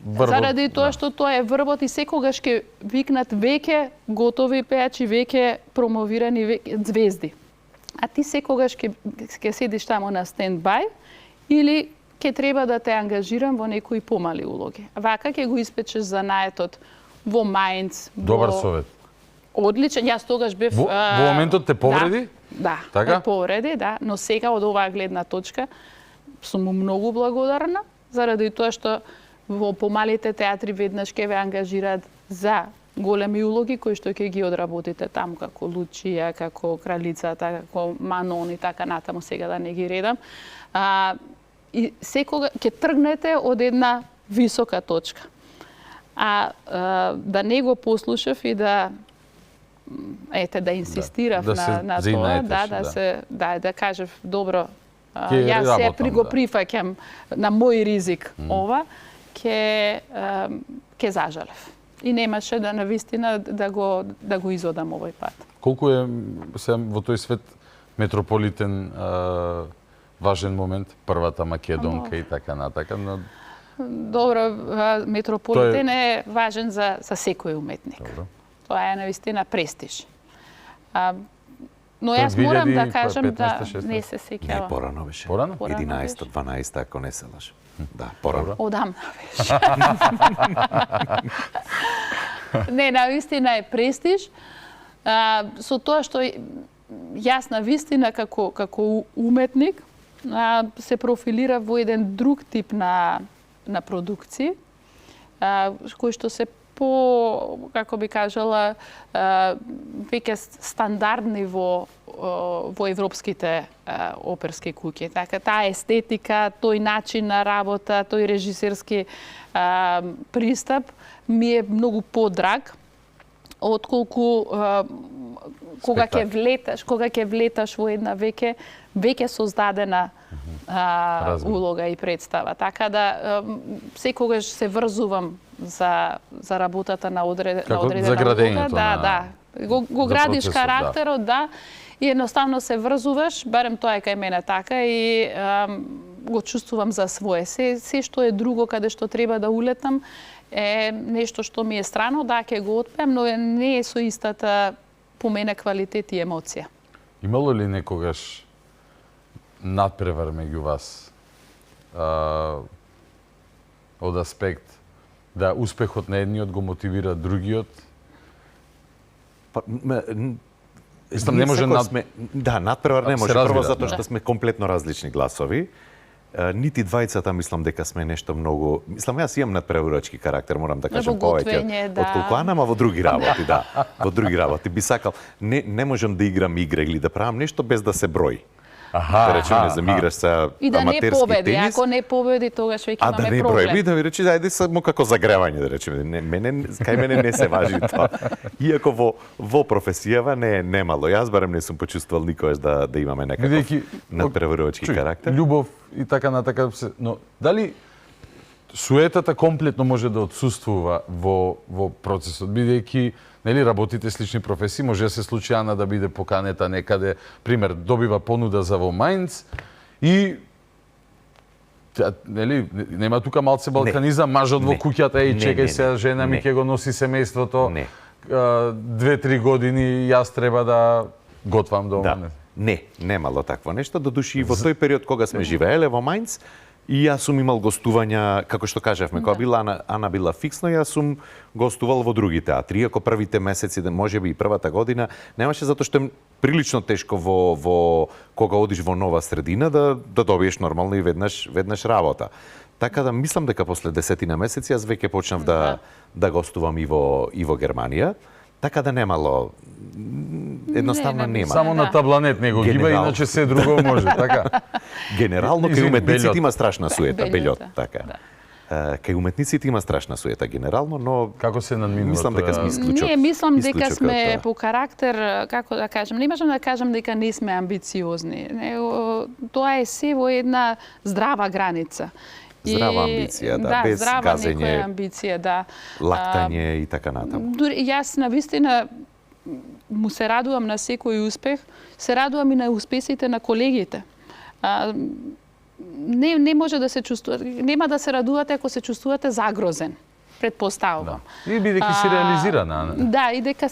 врвот... Заради тоа што тоа е врвот и секогаш ќе викнат веќе готови пеачи, веќе промовирани звезди. А ти секогаш ќе седиш таму на стендбај или ќе треба да те ангажирам во некои помали улоги. Вака ќе го испечеш занаетот во Мајнц. Добар совет. Одличен. Јас тогаш бев... Во моментот те повреди? Да, така? повреди, да. Но сега од оваа гледна точка сум му многу благодарна, заради тоа што во помалите театри веднаш ќе ве ангажираат за големи улоги кои што ќе ги одработите таму, како Лучија, како Кралицата, како Манон и така натаму, сега да не ги редам. И секога ќе тргнете од една висока точка. да не го послушав и да инсистирав на тоа, да кажев добро, јас се го прифаќам на мој ризик ова, ке зажалев. И немаше да навистина да го изодам овој пат. Колку е во тој свет метрополитен важен момент, првата македонка и така натака, но добро, метрополитен е важен за секој уметник. Тоа е навистина престиж. Но јас морам да кажам да не се сеќавам. Не, порано беше. Порано? 11, 12, ако не се лажам. Да, порано. Одамна беше. Не, навистина е престиж. Со тоа што јас навистина како уметник се профилира во еден друг тип на продукции, кои што се како би кажала, веќе стандардни во европските оперски куќи. Така, таа естетика, тој начин на работа, тој режисерски пристап ми е многу подраг, отколку кога ќе влеташ во една веќе создадена улога и представа. Така да секогаш се врзувам за работата на одредена улога. Го градиш карактерот, и едноставно се врзуваш, барем тоа е кај мене така, и го чувствувам за свое. Се што е друго каде што треба да улетам е нешто што ми е страно, ќе го отпеам, но не е со истата по мене квалитет и емоција. Имало ли некогаш надпревар меѓу вас од аспект да успехот на едниот го мотивира другиот? Не може надпревар не може, прво затоа што сме комплетно различни гласови. Нити двајцата мислам дека сме нешто многу... Мислам, јас имам надпреварувачки карактер, морам да кажам повеќе отколку Ана, ама во други работи, во други работи. Би сакал, не можам да играм игра или да правам нешто без да се брои. Да речеме, не замиграш са и да не аматерски победи, тенис. ако не победи, тогаш веќе имаме проблем. А да не брои, да ви речи, ајде само како загревање, да речеме. Кај мене не се важи тоа. Иако во професијава не е немало. Јас барем не сум почувствувал никогаш да имаме некаков надпреварувачки карактер. Љубов и така натака, но дали суетата комплетно може да отсуствува во процесот, бидејќи работите слични професии, може да се случи Ана да биде поканета некаде, пример, добива понуда за во Мајнц и нема тука малце балканизам, мажот во куќата, чекај се, жена ми ќе го носи семејството, 2-3 години јас треба да готвам дома. Немало такво нешто, додуши во тој период кога сме живееле во Мајнц, и јас сум имал гостувања, како што кажавме, кога била Ана била фиксно, јас сум гостувал во други театри, иако првите месеци, можеби и првата година, немаше затоа што е прилично тешко во кога одиш во нова средина да добиеш нормално и веднаш работа. Така да мислам дека после 10 месеци јас веќе почнав да гостувам и во Германија. Така да немало, едноставно нема. Само на табланет не го гиба, иначе се друго може, така? Генерално, кај уметниците има страшна суета, белјот, така. Кај уметниците има страшна суета генерално, но како се надминува? Мислам дека сме исклучок. Не, мислам дека сме по карактер, како да кажем, не можам да кажам дека не сме амбициозни. Тоа е се во една здрава граница. Здрава амбиција, без газење, амбиција, лактање и така натаму. Јас навистина му се радувам на секој успех, се радувам и на успесите на колегите. Не може да се чувствувате, нема да се радувате ако се чувствувате загрозен, предпоставувам. И бидејќи си реализирана. Да, и дека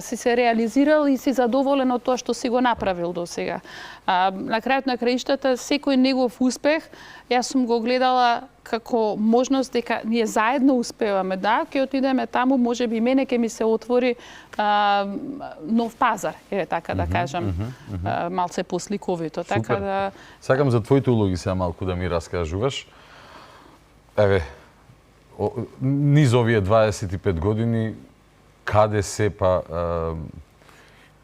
си се реализирал и си задоволен од тоа што си го направил до сега. На крајот на краиштата, секој негов успех, јас сум го гледала како можност дека ние заедно успеваме, ќе отидеме таму, можеби мене ќе ми се отвори нов пазар, така да кажам, малце посликовито. Така да... Сакам за твоите улоги сега малку да ми раскажуваш. Еве, низ овие 25 години, каде се па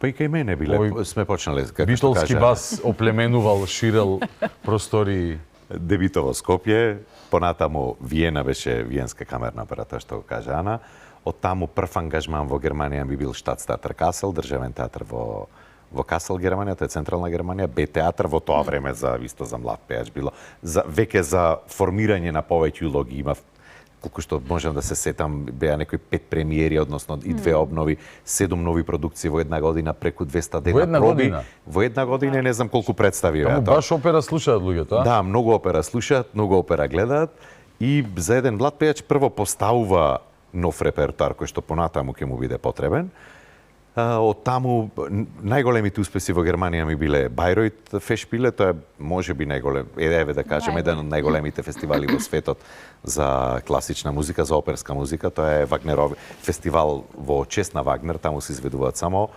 и кај мене биле, сме почнале, како што кажа. Битолски бас оплеменувал, ширел простори дебитово Скопје, понатаму Виена беше Виенска камерна опера, тоа што го кажа Ана. Од таму прв ангажман во Германија би бил Штатстеатер Касел, државен театар во Касел, Германија, тоа е централна Германија, Б театар во тоа време за млад пеач било. Веќе за формирање на повеќе улоги има, колку што можам да се сетам, беа некои 5 премиери, односно и 2 обнови, 7 нови продукции во една година, преку 200 дена проби. Во една година, не знам колку представи беа тоа. Баш опера слушаат луѓето, а? Да, многу опера слушаат, многу опера гледаат и за еден млад пеач прво поставува нов репертоар кој што понатаму ќе му биде потребен. Од таму најголемите успеси во Германија ми биле Бајројт Фешпиле, тоа е можеби најголем, да кажем, еден од најголемите фестивали во светот за класична музика, за оперска музика. Тоа е Вагнеров фестивал во чест на Вагнер, таму се изведуваат само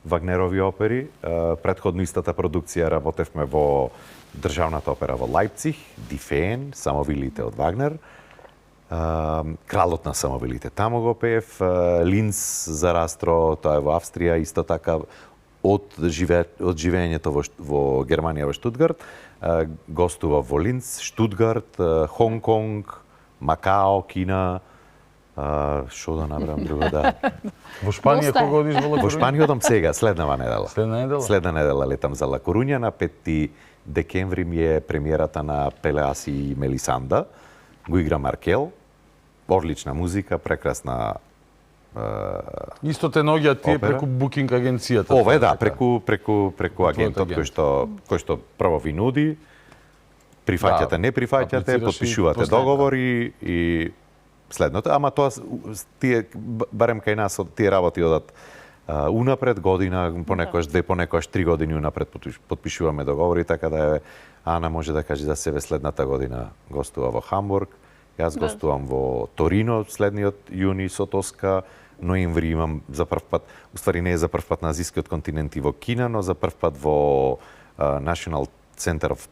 Вагнерови опери. Претходно истата продукција работевме во државната опера во Лајпциг, Ди Феен, Самовилите од Вагнер. Кралот на самовилите, таму го пеев, Линц за Растро, тоа е во Австрија, исто така од живењето во Германија во Штутгарт, гостува во Линц, Штутгарт, Хонг Конг, Макао, Кина, шо да набрам друго, да. Во Шпанија кога одиш во Ла Корунја? Во Шпанија одам сега, следнава недела. Следна недела летам за Ла Корунја, на 5 декември ми е премиерата на Пелеас и Мелисанда. Го игра Маркел. Одлична музика, прекрасна Исто те наоѓаат тие преку букинг агенцијата. Ова е, да, преку агентот кој што прво ви нуди, прифаќате, не прифаќате, потпишувате договори и следното. Ама тоа тие барем кај нас тие работи одат унапред, година, понекогаш 2, понекогаш 3 години унапред потпишуваме договори, така да Ана може да каже за себе следната година гостува во Хамбург. Јас гостувам во Торино следниот јуни со Тоска, ноември имам за прв пат, уствари не е за прв пат на азискиот континент и во Кина, но за прв пат во National Center of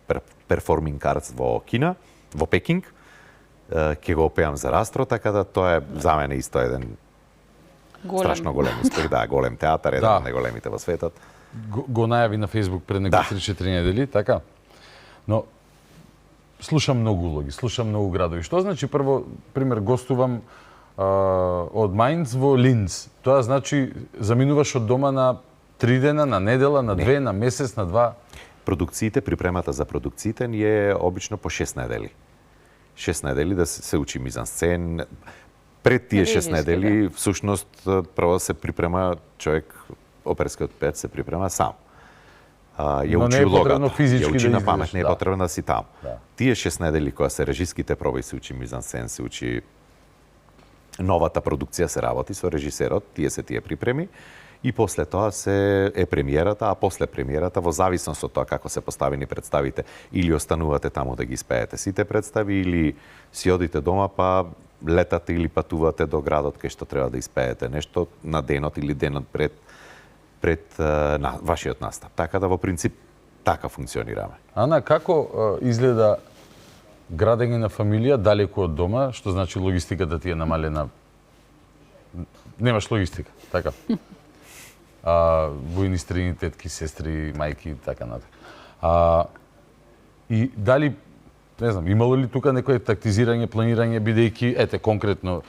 Performing Arts во Кина, во Пекинг. Ќе го опеам за Растро, така да тоа е за мене исто еден страшно голем успех, да, голем театар, еден од најголемите во светот. Го најави на Facebook пред некои 3-4 недели, така? Но слушам многу улоги, слушам многу градови. Што значи прво, пример, гостувам од Мајнц во Линц. Тоа значи заминуваш од дома на 3 дена, на недела, на 2, на месец, на 2? Продукциите, припремата за продукциите ни е обично по 6 недели. 6 недели да се учи мизансцен. Пред тие 6 недели, всушност, прво се припрема човек, оперскиот пеач се припрема сам. Ја учи улогата, ја учи на памет, не е потребно да си таму. Тие 6 недели која се режиските проби, се учи мизансцен, се учи новата продукција, се работи со режисерот, тие припреми и после тоа се е премиерата, а после премиерата во зависност од тоа како се поставени представите, или останувате таму да ги испеете сите представи, или си одите дома па летате или патувате до градот кај што треба да испеете нешто на денот или денот пред вашиот настап. Така да во принцип така функционираме. Ана, како изгледа градење на фамилија далеку од дома, што значи логистиката ти е намалена? Немаш логистика, така? Војни страни, тетки, сестри, мајки и така натаму. И дали, не знам, имало ли тука некое тактизирање, планирање, бидејќи, ете, конкретно,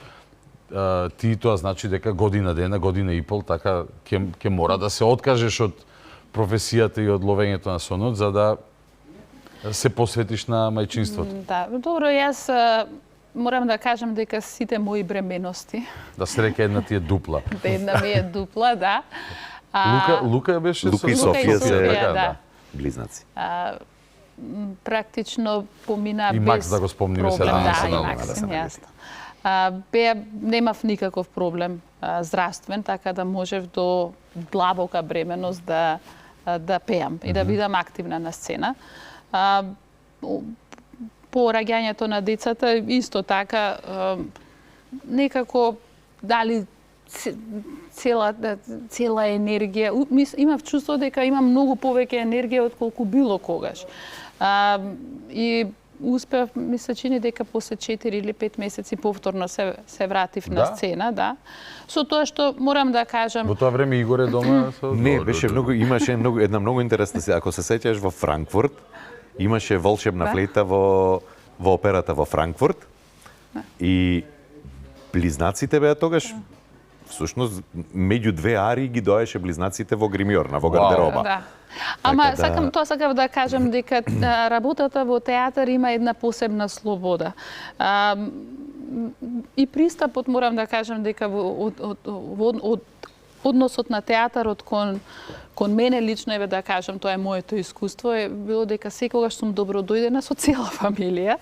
ти тоа значи дека година дена, година и пол, така ќе мора да се откажеш од професијата и од ловењето на сонот, за да се посветиш на мајчинството. Да, добро, јас морам да кажам дека сите мои бременности. Да се река една ти е дупла. Една ми е дупла, да. Лука беше Лука и Софија се близнаци. Практично помина без Макс, да го спомниме се. Да, и Макс, јасно. Немав никаков проблем здравствен, така да можев до длабока бременост да пеам и да бидам активна на сцена. По раѓањето на децата исто така некако дали цела енергија. Имав чувство дека имам многу повеќе енергија отколку било когаш. И успеав, ми се чини дека после 4 или 5 месеци повторно се вратив на сцена, да. Со тоа што морам да кажам. Во тоа време Игоре дома Не, беше многу, имаше една многу интересна си. Ако се сеќаш во Франкфурт, имаше волшебна флейта во операта во Франкфурт и близнаците беа тогаш всушност меѓу две арии ги доеше близнаците во гримјорна, во гардероба. Да. Ама сакам да кажам дека работата во театар има една посебна слобода. И пристапот морам да кажам дека од односот на театарот кон мене лично, да кажам, тоа е моето искуство, е било дека секогаш сум добродојдена со цела фамилија.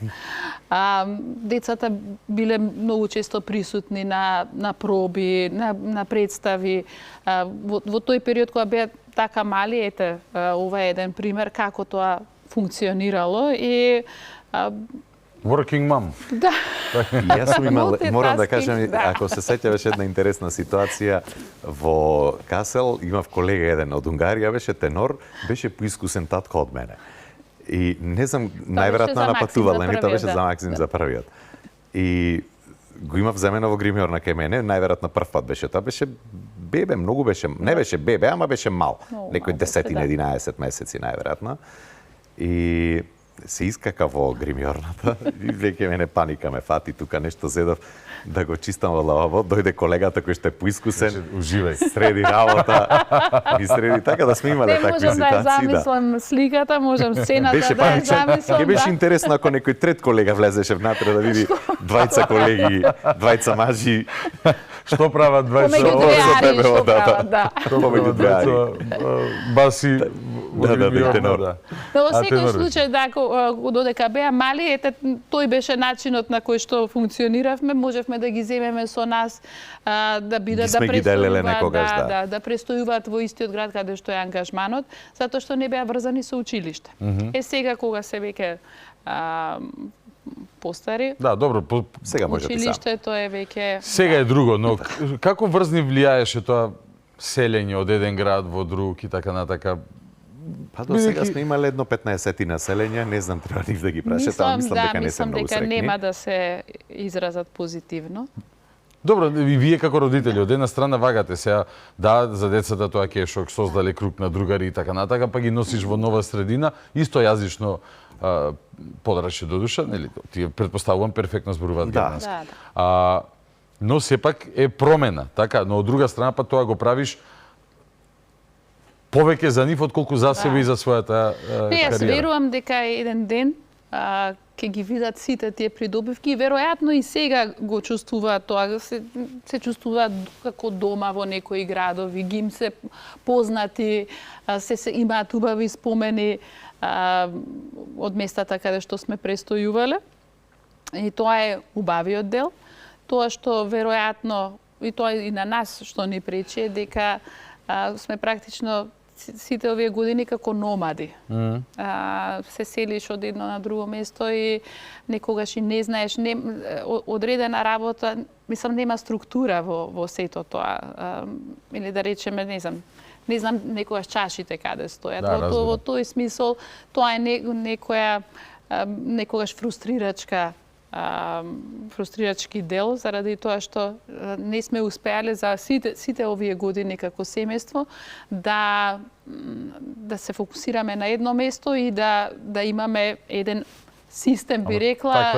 Децата биле многу често присутни на проби, на представи. Во тој период кога беа така мали, ете, ова е еден пример како тоа функционирало и Working mom. Да. Јас сум имал, морам да кажам, ако се сеќаваш една интересна ситуација во Касел, имав колега еден од Унгарија, беше тенор, беше поискусен татко од мене. И не знам, најверојатно напатувал, тоа беше за Максим за првиот. И го имав замена во гримјорна кај мене, најверојатно прв пат беше тоа, беше бебе, многу беше, не беше бебе, ама беше мал, некој 10-11 месеци најверојатно. И се искака во гримјорната и веќе мене паника ме фати, тука нешто зедов да го чистам во лавабо, дојде колегата кој што е поискусен, уживај, среди работа, и среди така да сме имале такви ситуации. Не можам да ја замислам сликата, можам сцената да ја замислам. Ке беше интересно ако некој трет колега влезеше внатре да види двајца колеги, двајца мажи. Што прават двајца? Помеѓу две арии, што прават, да. Помеѓу две арии. Баси тенор. Но во секој случај, додека беа мали, ете, тој беше начинот на кој што функциониравме, можевме да ги земеме со нас, да бидат да престојуваат, да престојуваат во истиот град каде што е ангажманот, затоа што не беа врзани со училиште. Е сега кога се веќе постари. Да, добро, сега може училиштето е веќе. Сега е друго, но како врзни влијаеше тоа селење од еден град во друг и така натака? Па до сега сме имале едно 15 населења, не знам, треба нив да ги прашате, ама мислам дека не се многу среќни. Нема да се изразат позитивно. Добро, и вие како родители, од една страна вагате сега, да, за децата тоа ќе е шок, создале круг на другари и така натака, па ги носиш во нова средина, исто јазично подраше до душа, нели? Тие претпоставувам перфектно зборуваат германски. Но сепак е промена, така, но од друга страна па тоа го правиш повеќе за нив отколку за себе и за својата кариера. Јас верувам дека еден ден ќе ги видат сите тие придобивки и веројатно и сега го чувствуваат тоа, се чувствуваат како дома во некои градови, ги им се познати, се имаат убави спомени од местата каде што сме престојувале. И тоа е убавиот дел. Тоа што веројатно, и тоа и на нас што ни пречи, е дека сме практично сите овие години како номади. Се селиш од едно на друго место и некогаш и не знаеш, одредена работа, мислам, нема структура во сето тоа. Или да речеме, не знам некогаш чашите каде стојат. Во тој смисол, тоа е некогаш фрустрирачки дел, заради тоа што не сме успеале за сите овие години како семејство да се фокусираме на едно место и да имаме еден систем, би рекла,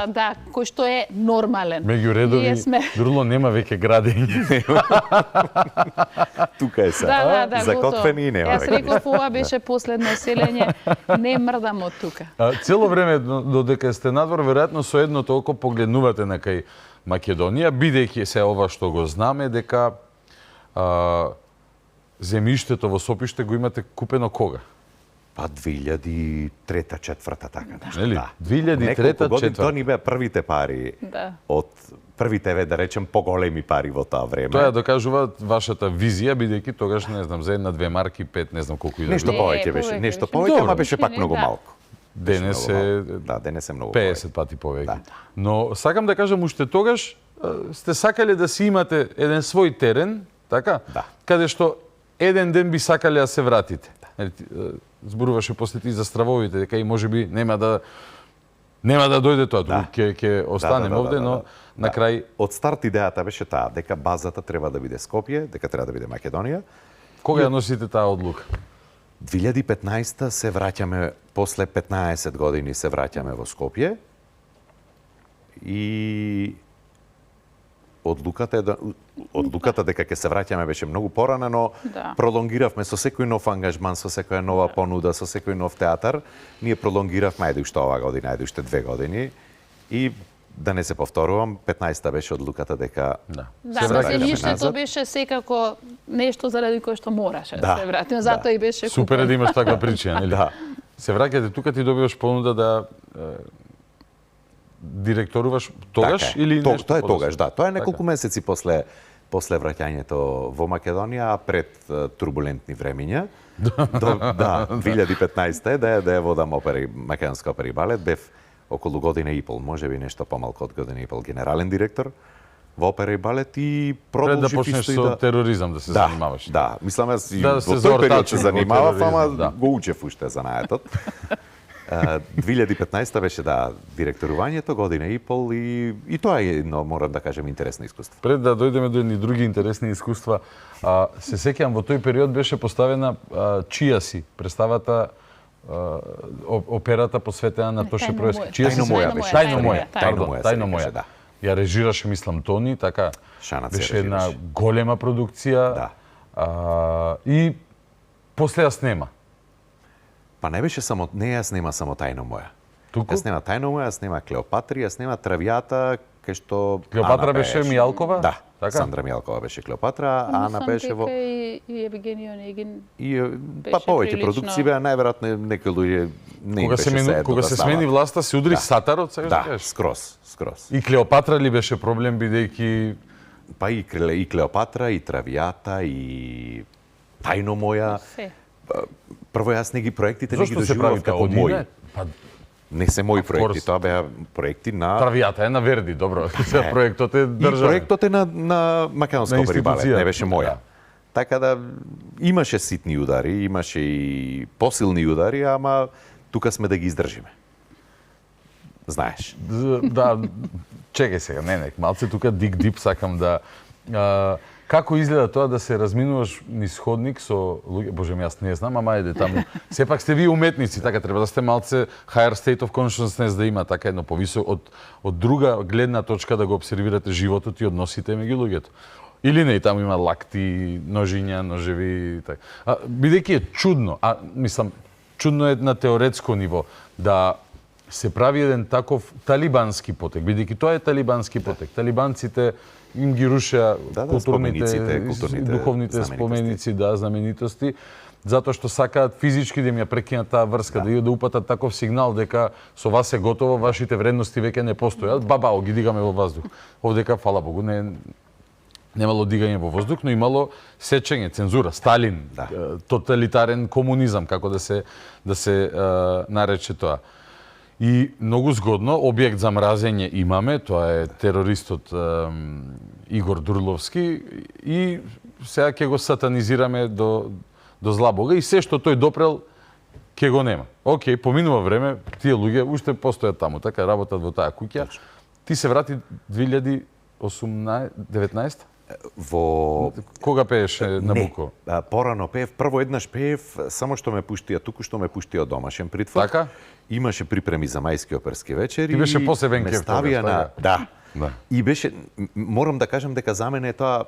да, кој што е нормален. Меѓу редови, Друло, нема веќе градење. Тука е сега. Закотвени и нема веќе. Јас реков, ова беше последно селење, не мрдам од тука. Цело време, додека сте надвор, веројатно со едното око погледнувате на кај Македонија, бидејќи се ова што го знаме, дека земјиштето во Сопиште го имате купено кога? Па 2003-2004 така. Нели? 2003-2004. Тоа ни беа првите пари од првите, да речем, поголеми пари во тоа време. Тоа докажува вашата визија, бидејќи тогаш, не знам, за 1-2 марки, 5, не знам колку и да нешто повеќе беше, нешто повеќе, ама беше пак многу малку. Денес е многу 50 пати повеќе. Но сакам да кажам, уште тогаш сте сакале да си имате еден свој терен, така? Каде што еден ден би сакале да се вратите. Зборуваше после ти за стравовите, дека и можеби нема да дојде тоа, ќе останеме овде, но на крај од старт идејата беше таа дека базата треба да биде Скопје, дека треба да биде Македонија. Кога ја носите таа одлука? 2015 се враќаме, после 15 години се враќаме во Скопје и одлуката дека ќе се враќаме беше многу порано, но пролонгиравме со секој нов ангажман, со секоја нова понуда, со секој нов театар. Ние пролонгиравме ајде уште оваа година, ајде уште 2 години и да не се повторувам, 15-та беше одлуката дека се селиштето беше секако нешто заради кое што мораше да се вратиме, затоа и беше супер е да имаш таква причина, нели? Се враќате тука, ти добиваш понуда да директоруваш тогаш или нешто? Тоа е тогаш, да. Тоа е неколку месеци после враќањето во Македонија, пред турбулентни времиња. 2015 е да ја водам Македонска опера и балет, бев околу година и пол, можеби нешто помалку од година и пол генерален директор во опера и балет и продолжив пред да почнеш со тероризам да се занимаваш. Да, мислам јас и во тој период се занимавав, ама го учев уште занаетот. 2015 беше директорувањето, година и пол и тоа е едно, морам да кажем, интересно искуство. Пред да дојдеме до едни други интересни искуства, се сеќавам во тој период беше поставена Чија си представата операта посветена на Тоше Проески. Тајно моја. Ја режираше, мислам, Тони, така беше една голема продукција. И после ја снема. Па не беше само, не ја снема само Тајно моја. Туку? Ја снема Тајно моја, ја снема Клеопатри, ја снема Травијата, кај што Клеопатра беше Мијалкова? Да, така? Сандра Мијалкова беше Клеопатра, Ана беше во... И Евгениј Онегин. Па повеќе продукции беа, најверојатно некои луѓе не им беше се кога се смени власта, се удри сатарот, сега да кажеш? Скроз. И Клеопатра ли беше проблем, бидејќи... Па и Клеопатра, и Травијата, и Тајно моја. Прво јас не ги проектите не ги доживував како мои. Не се мои проекти, тоа беа проекти на... Травијата е на Верди, добро. Проектот е државен. И проектот е на Македонска опера и балет, не беше моја. Така да имаше ситни удари, имаше и посилни удари, ама тука сме да ги издржиме. Знаеш. Да, чекај сега, не, малце тука дик-дип сакам да... Како изгледа тоа да се разминуваш низ ходник со луѓе, боже ми, јас не знам, ама ајде таму. Сепак сте вие уметници, така треба да сте малце higher state of consciousness да има така едно повисоко од друга гледна точка да го обсервирате животот и односите меѓу луѓето. Или не, и таму има лакти, ножиња, ножеви, така. Бидејќи е чудно, мислам, чудно е на теоретско ниво да се прави еден таков талибански потек, бидејќи тоа е талибански потек. Талибанците им ги рушеа културните, духовните споменици, знаменитости, затоа што сакаат физички да им ја прекинат таа врска, да упатат таков сигнал дека со вас е готово, вашите вредности веќе не постојат, бабао ги дигаме во воздух. Овдека, фала Богу, немало дигање во воздух, но имало сечење, цензура, Сталин, тоталитарен комунизам, како да се нарече тоа. И многу згодно, објект за мразење имаме, тоа е терористот Игор Дурловски и сега ќе го сатанизираме до зла Бога и се што тој допрел ќе го нема. Океј, поминува време, тие луѓе уште постојат таму, така работат во таа куќа. Ти се врати 2019? Кога пееше Набуко? Не, порано пеев, прво еднаш пеев, само што ме пуштија, туку што ме пуштија домашен притвор. Така? Имаше припреми за мајски оперски вечери. Ти беше посебен кеф тогаш, така? Да. И беше, морам да кажам дека за мене е тоа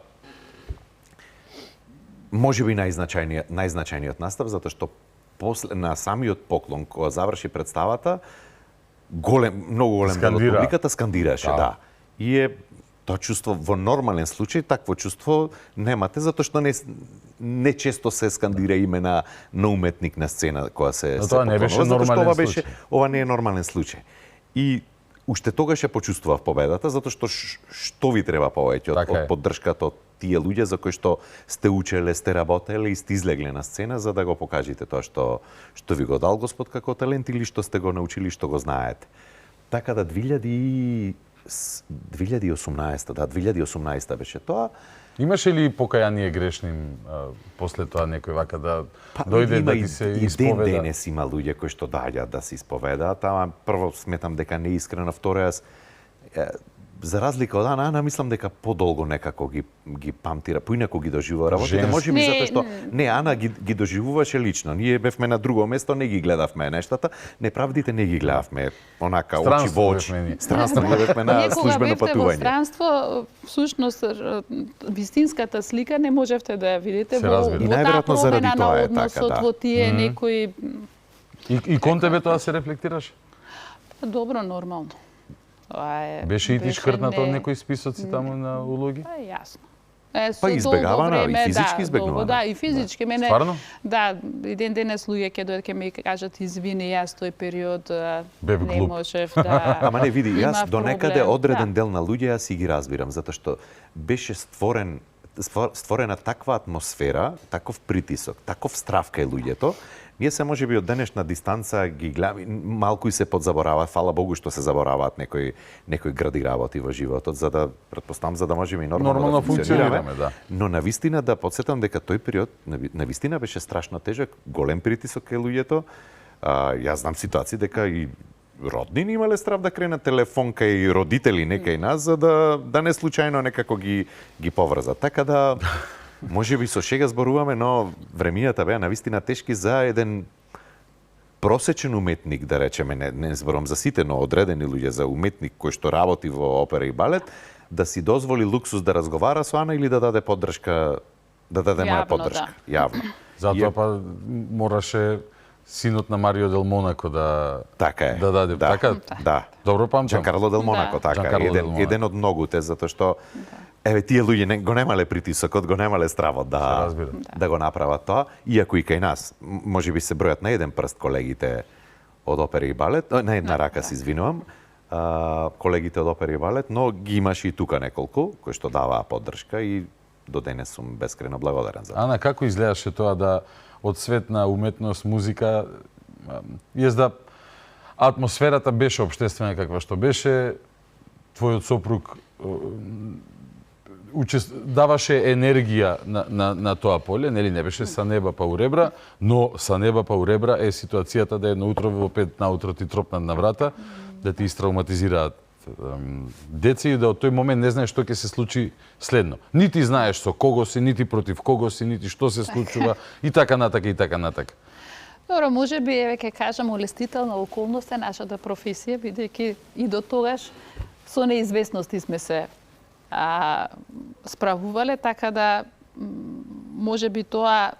можеби најзначајниот настав, затоа што после на самиот поклон кога заврши представата, многу голем дел од публиката скандираше, да. И е тоа чувство во нормален случај, такво чувство немате, затоа што не често се скандира име на уметник на сцена која се тоа не беше нормален случај. Ова не е нормален случај. И уште тогаш ја почувствував победата, затоа што ви треба повеќе од поддршката од тие луѓе за кои што сте учеле, сте работеле и сте излегле на сцена за да го покажете тоа што ви го дал Господ како талент или што сте го научили, што го знаете. Така да 2018 беше тоа. Имаше ли покаяние грешним после тоа некој вака да дојде да ти се исповеда? И денес има луѓе кои што доаѓаат да се исповедаат, ама прво сметам дека не е искрено, второ јас за разлика од Ана мислам дека подолго некако ги памтира, поинаку ги доживува работите, Женски. можеби затоа што не Ана ги доживуваше лично. Ние бевме на друго место, не ги гледавме нештата, неправдите не ги гледавме онака очи во очи. Странствено бевме на службено Кога бевте во патување. странство, всушност вистинската слика не можевте да ја видите Се во разбира. И таа најверојатно заради промена на тоа е односот, така, да. во тие некои И кон тебе тоа се рефлектираше? добро нормално. Тоа е Беше и ти шкртнато од не- некои списоци таму на улоги? Па јасно. Па избегавана, и физички избегнувана. Да, и физички. Мене, Стварно? да, еден денес луѓе ќе дојдат ќе ми кажат извини, јас тој период Бев не глуп. можев да. Ама не види, јас имав до некаде проблем. одреден Да. дел на луѓе јас си ги разбирам, затоа што беше створена таква атмосфера, таков притисок, таков страв кај луѓето. Ние се можеби од денешна дистанца ги гледаме, малку и се подзабораваат, фала Богу што се забораваат некои гради работи во животот, за да претпоставам за да можеме и нормално да функционираме. Да. Но навистина да подсетам дека тој период навистина беше страшно тежок, голем притисок кај луѓето. Јас знам ситуации дека и роднини имале страв да кренат телефон кај родители некај нас за да не случајно некако ги поврзат. Така да можеби со шега зборуваме, но времињата беа навистина тешки за еден просечен уметник, да речеме, не зборувам за сите, но одредени луѓе, за уметник кој што работи во опера и балет, да си дозволи луксус да разговара со Ана или да даде поддршка, да даде моја Јавно, поддршка, јавно. Затоа па мораше синот на Марио Дел Монако да Така е. да даде, да, така? Да. Добро памтам. Джанкарло Дел Монако, така. Джанкарло Дел Монако. Еден од многуте, затоа што еве тие луѓе го немале притисокот, го немале стравот да го направат тоа, иако и кај нас можеби се бројат на еден прст колегите од опера и балет, на една рака се извинувам, колегите од опера и балет, но ги имаше и тука неколку кои што даваа поддршка и до денес сум бескрено благодарен за тоа. Ана, како изгледаше тоа да од свет на уметност, музика, да атмосферата беше општествена каква што беше, твојот сопруг даваше енергија на тоа поле, нели не беше са неба па у ребра, но са неба па у ребра е ситуацијата да едно утро во 5 наутро ти тропнат на врата, да ти истравматизираат деца и да од тој момент не знаеш што ќе се случи следно. Нити знаеш со кого си, нити против кого си, нити што се случува и така натака и така натака. Добро, може би еве ќе кажам улестителна околност е нашата професија, бидејќи и до тогаш со неизвестности сме се справувале, така да може би тоа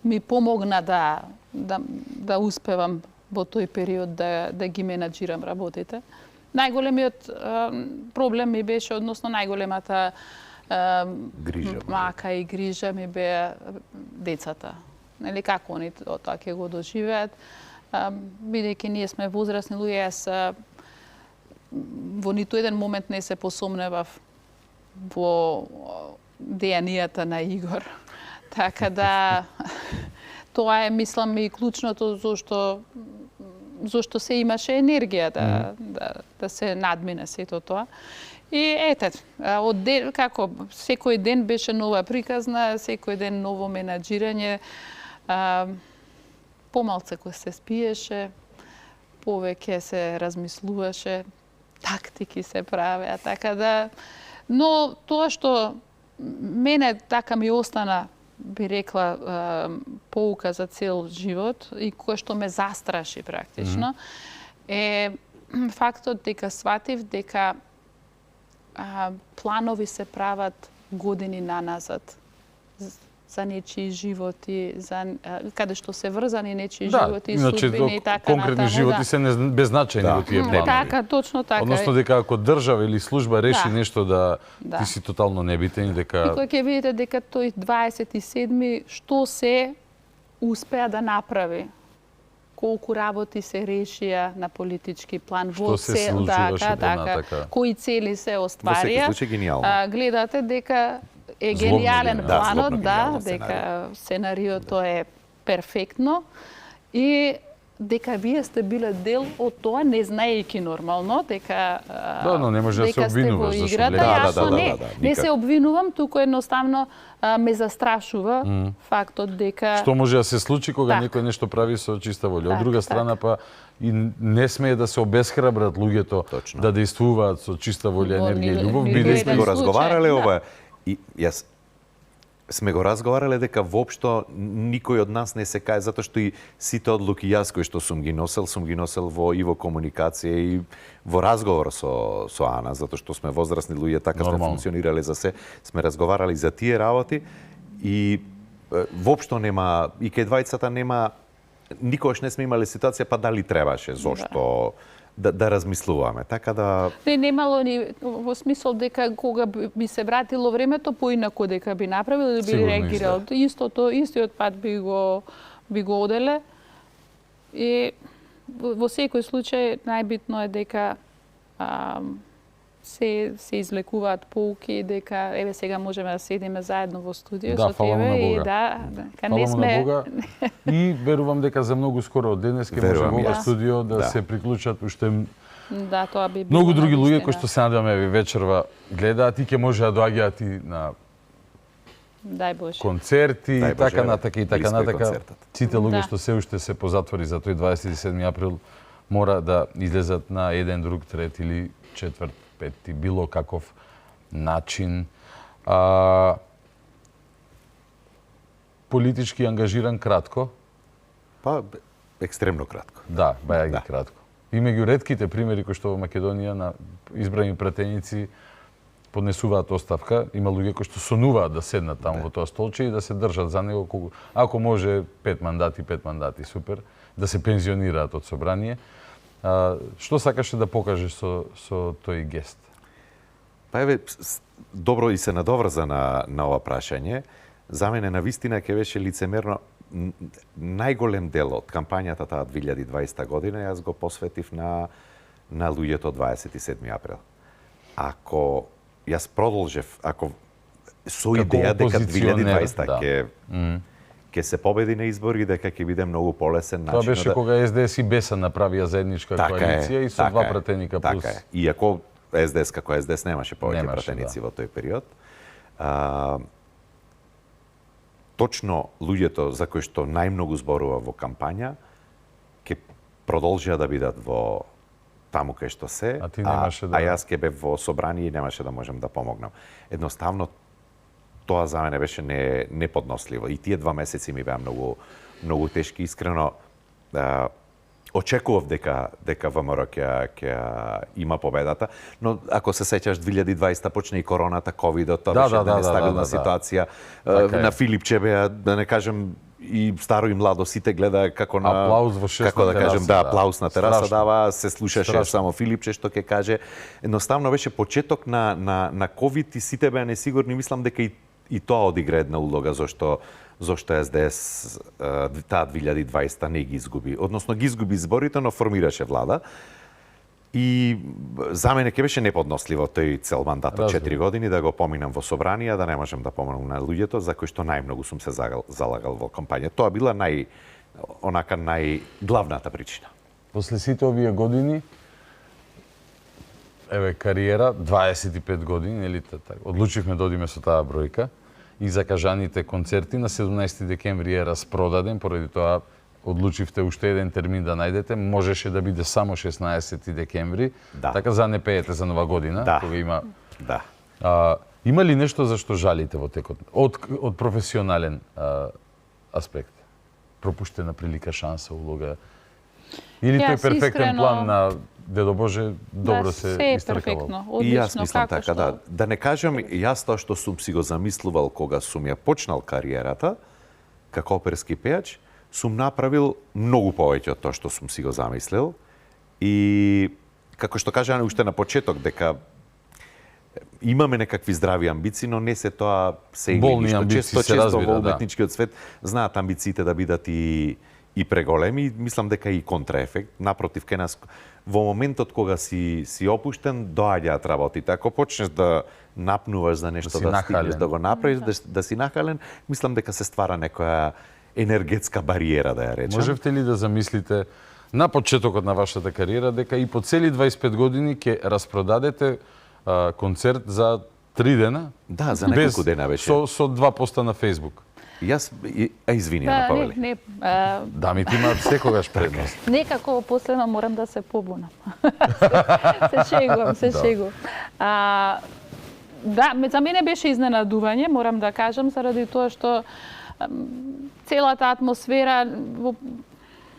ми помогна да успевам во тој период да ги менаџирам работите. Најголемиот проблем ми беше, односно најголемата мака и грижа ми беа децата. Нели како они тоа ќе го доживеат, бидејќи ние сме возрастни луѓе, јас во ниту еден момент не се посомневав во дејанијата на Игор. Така да тоа е, мислам, и клучното зошто се имаше енергија да се надмине сето тоа. И ете, од ден, како секој ден беше нова приказна, секој ден ново менаџирање, помалце кој се спиеше, повеќе се размислуваше, тактики се правеа, така да. Но тоа што мене така ми остана, би рекла, поука за цел живот и кое што ме застраши практично, е фактот дека сватив дека планови се прават години наназад за нечии животи, каде што се врзани нечии животи и судбини и така натаму. Конкретни животи се беззначајни во тие планови. Така, точно така. Односно дека ако држава или служба реши нешто ти си тотално небитен, дека... И кога ќе видите дека тој 27-ми што се успеа да направи, колку работи се решија на политички план, во цел, кои цели се остварија, гледате дека е гениален планот, дека сценариото е перфектно и дека вие сте биле дел од тоа, не знаејќи нормално дека но не може да се обвинуваш за играта. Не се обвинувам, туку едноставно ме застрашува фактот дека што може да се случи кога некој нешто прави со чиста волја. Од друга страна па и не смее да се обесхрабрат луѓето да действуваат со чиста волја, енергија и љубов, бидејќи го разговарале ова и јас сме го разговарале дека воопшто никој од нас не се кае, затоа што и сите одлуки јас кои што сум ги носел во комуникација и во разговор со Ана, затоа што сме возрастни луѓе, така сме функционирале за се, сме разговарали за тие работи и воопшто нема, и кај двајцата нема, никогаш не сме имале ситуација, па дали требаше, зошто да размислуваме, така да... Немало ни во смисол дека кога би се вратило времето поинаку дека би направил или би реагирал. Истиот пат би го оделе. И во секој случај најбитно е дека се излекуваат поуки, дека еве сега можеме да седиме заедно во студио со тебе и не сме на Бога. И верувам дека за многу скоро од денес ќе може во студио да се приклучат уште тоа би многу други луѓе кои што се надеваме вечерва гледаат и ќе може да доаѓаат и на концерти и така натака. Сите луѓе што се уште се по затвори за тој 27 април мора да излезат на еден, друг, трет или четврт, петти, било каков начин. Политички ангажиран кратко? Па, екстремно кратко. Да, баја ги кратко. И меѓу ретките примери кои што во Македонија на избрани пратеници поднесуваат оставка, има луѓе кои што сонуваат да седнат таму во тоа столче и да се држат за него, ако може 5 мандати, супер, да се пензионираат од собрание. Што сакаше да покаже со тој гест? Па еве, добро и се надоврза на ова прашање. За мене навистина ќе беше лицемерно. Најголем дел од кампањата таа 2020 година јас го посветив на луѓето 27 април. Ако јас продолжев, ако со идеја дека 2020 ќе се победи на избори, дека ќе биде многу полесен начин. Тоа беше кога СДС и БЕСА направија заедничка коалиција и со 2 пратеника плюс. Така е. Иако СДС како СДС немаше повеќе пратеници во тој период. Точно луѓето за кои што најмногу зборува во кампања ќе продолжија да бидат во таму кај што се, а јас ќе бев во собрание и немаше да можам да помогнам. Едноставно тоа за мене беше неподносливо. И тие 2 месеци ми беа многу тешки. Искрено, очекував дека ВМРО ќе има победата, но ако се сеќаш 2020 почна и короната, ковидот, тоа беше нестабилна ситуација. На Филипче беа, да не кажем, и старо и младо сите гледа како на аплауз во 6 како да кажем, аплауз на тераса дава, се слушаше само Филипче што ќе каже. Едноставно беше почеток на ковид и сите беа несигурни, мислам дека и тоа одигра една улога зошто СДС таа 2020 не ги изгуби. Односно ги изгуби изборите, но формираше влада. И за мене ќе беше неподносливо тој цел мандат од 4 години да го поминам во собрание, да не можам да помогнам на луѓето за кои што најмногу сум се залагал во кампања. Тоа била најглавната причина. После сите овие години, еве кариера 25 години, нели така. Одлучивме да одиме со таа бројка и закажаните концерти на 17 декември е распродаден, поради тоа одлучивте уште еден термин да најдете, можеше да биде само 16 декември, така за не пеете за нова година, кога има... Има ли нешто за што жалите во текот? Од професионален аспект? Пропуштена прилика, шанса, улога? Или тој перфектен план на Дедо Боже добро се истркавал? И јас мислам така, да не кажам, јас тоа што сум си го замислувал кога сум ја почнал кариерата, како оперски пејач, сум направил многу повеќе од тоа што сум си го замислил. И, како што кажа уште на почеток, дека имаме некакви здрави амбиции, но не се тоа се болни амбиции се разбира, во уметничкиот свет знаат амбициите да бидат и преголеми, мислам дека и контраефект. Напротив, ке нас во моментот кога си опуштен, доаѓаат работите. Ако почнеш да напнуваш за нешто, да стигнеш да го направиш, да си нахален, мислам дека се ствара некоја енергетска бариера, да ја речем. Можевте ли да замислите на почетокот на вашата кариера дека и по цели 25 години ќе распродадете концерт за 3 дена? Да, за неколку дена беше. Со 2 поста на Facebook. Јас, извини, Ана Павеле. Не, Дамите имаат секогаш предност. Некако последно морам да се побунам. се шегувам. Да, за мене беше изненадување, морам да кажам, заради тоа што целата атмосфера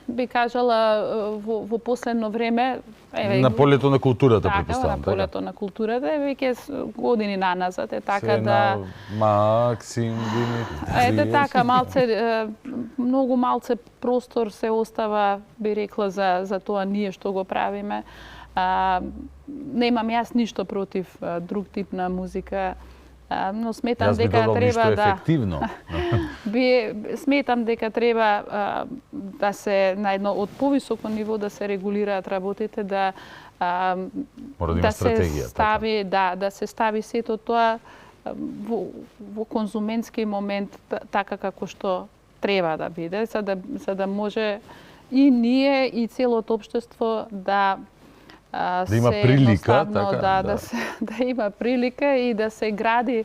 би кажала во последно време на полето на културата, претпоставам, така? На полето на културата веќе години наназад е така се да Максим Димитри. Ете така многу малце простор се остава, би рекла, за тоа ние што го правиме. Немам јас ништо против друг тип на музика. Но сметам дека треба сметам дека треба да се на едно од повисоко ниво да се регулираат работите, да се стави да се стави сето тоа во конзументски момент така како што треба да биде, за да може и ние и целото општество да има прилика, така, да има прилика и да се гради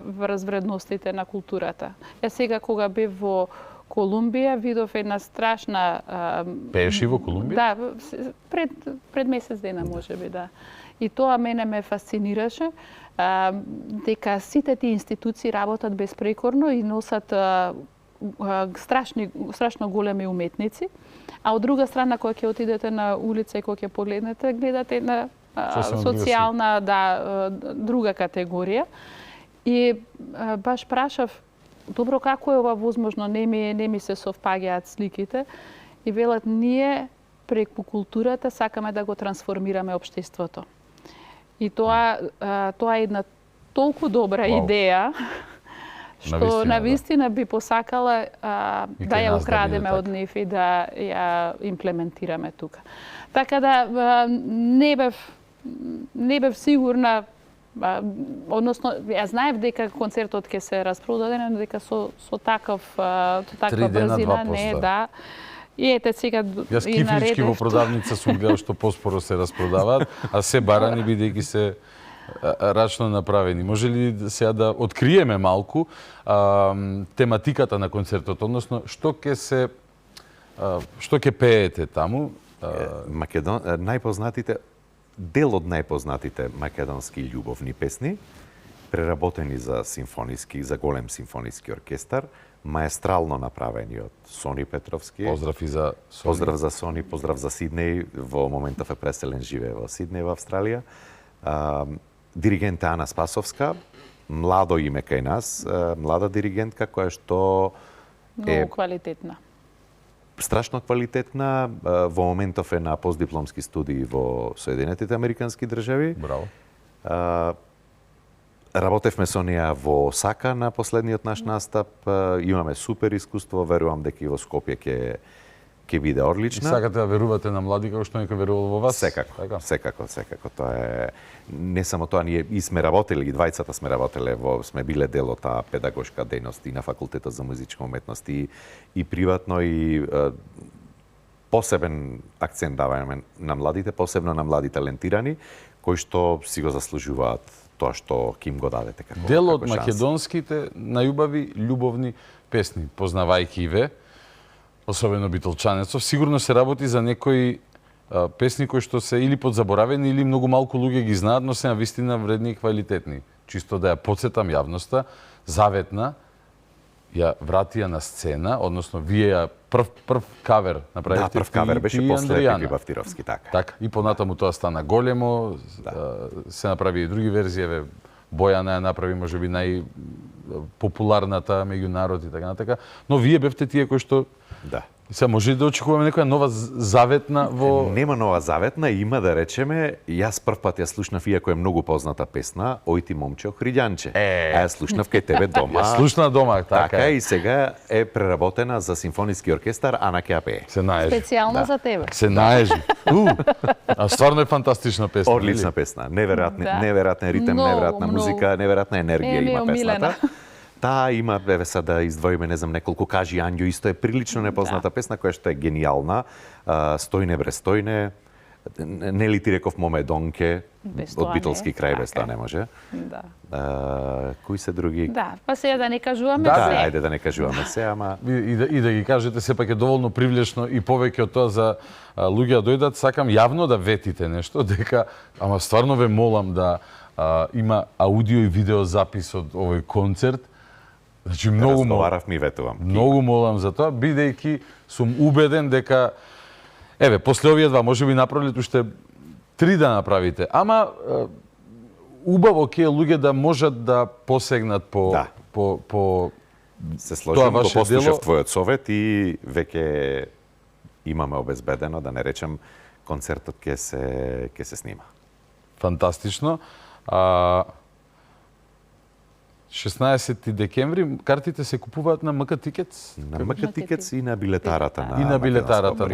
врз вредностите на културата. Ја сега кога бев во Колумбија видов една страшна Пееше во Колумбија? Да, пред месец дена можеби, да. И тоа мене ме фасцинираше, дека сите тие институции работат безпрекорно и носат страшно големи уметници. А од друга страна, кога ќе отидете на улица и кога ќе погледнете, гледате една социјална, друга категорија. И баш прашав, добро, како е ова возможно, не ми се совпаѓаат сликите. И велат, ние преку културата сакаме да го трансформираме општеството. И тоа е една толку добра идеја, што навистина би посакала да ја украдеме од нив и да ја имплементираме тука. Така да не бев сигурна, односно ја знаев дека концертот ќе се распродаде, но дека со таква брзина не е, да. И ете сега јас кифлички во продавница сум гледал што поспоро се распродаваат, а се барани бидејќи се рачно направени. Може ли сега да откриеме малку тематиката на концертот, односно што ќе пеете таму? Дел од најпознатите македонски љубовни песни, преработени за голем симфониски оркестар, маестрално направени од Сони Петровски. Поздрав и за Сони. Поздрав за Сони, поздрав за Сиднеј, во моментов е преселен, живее во Сиднеј, во Австралија. Диригентка Ана Спасовска, младо име кај нас, млада диригентка која што многу квалитетна. Страшно квалитетна, во моментов е на постдипломски студии во Соединетите Американски држави. Браво. Работевме со неа во Осака на последниот наш настап, имаме супер искуство, верувам дека и во Скопје ќе биде одлична. И сакате да верувате на млади како што некој верувал во вас? Секако. Тоа е не само тоа, ние и сме работели, и двајцата сме работеле сме биле дел од таа педагошка дејност и на факултетот за музичка уметност и приватно и посебен акцент даваме на младите, посебно на млади талентирани кои што си го заслужуваат тоа што ќе им го дадете како шанс. Дел од македонските најубави љубовни песни, познавајќи ве, особено Битолчанецов, сигурно се работи за некои песни кои што се или подзаборавени или многу малку луѓе ги знаат, но се навистина вредни и квалитетни. Чисто да ја потсетам јавноста, Заветна ја вратија на сцена, односно вие ја прв кавер направивте. Да, прв кавер беше после Пипи Бафтировски, така. Така, и понатаму тоа стана големо, се направи и други верзии, Бојана ја направи можеби најпопуларната меѓу народ и така натака, но вие бевте тие кои што Се може да очекуваме некоја нова заветна во... Нема нова заветна, има да речеме, јас прв пат ја слушнав, иако е многу позната песна, Ој ти момче охриѓанче. А ја слушнав кај тебе дома. Ја слушна дома, така и сега е преработена за симфониски оркестар, Ана ќе ја пее. Се наежи. Специјално за тебе. Се наежи. А стварно е фантастична песна. Одлична песна. Неверојатен ритм, неверојатна музика, неверојатна енергија има песната. Таа има, еве сега да издвоиме, не знам, неколку Кажи Анѓо, исто е прилично непозната песна, која што е гениална. Стојне бре стојне, нели ти реков Момедонке, од битолски крај, без тоа не може. Да. Кои се други? Да, па сега да не кажуваме Да, се. ајде да не кажуваме се, ама... И да ги кажете, сепак е доволно привлечно и повеќе од тоа за луѓе да дојдат, сакам јавно да ветите нешто, дека, ама стварно ве молам да има аудио и видео запис од овој концерт. Значи, многу ми ветувам. Многу молам за тоа, бидејќи сум убеден дека еве, после овие два, можеби направите уште 3 да направите, ама убаво ќе луѓе да можат да посегнат по се сложим, го послушав твојот совет и веќе имаме обезбедено, да не речем, концертот ќе се снима. Фантастично. 16 декември картите се купуваат на МК Тикетс. На МК Тикетс и на билетарата на и на билетарата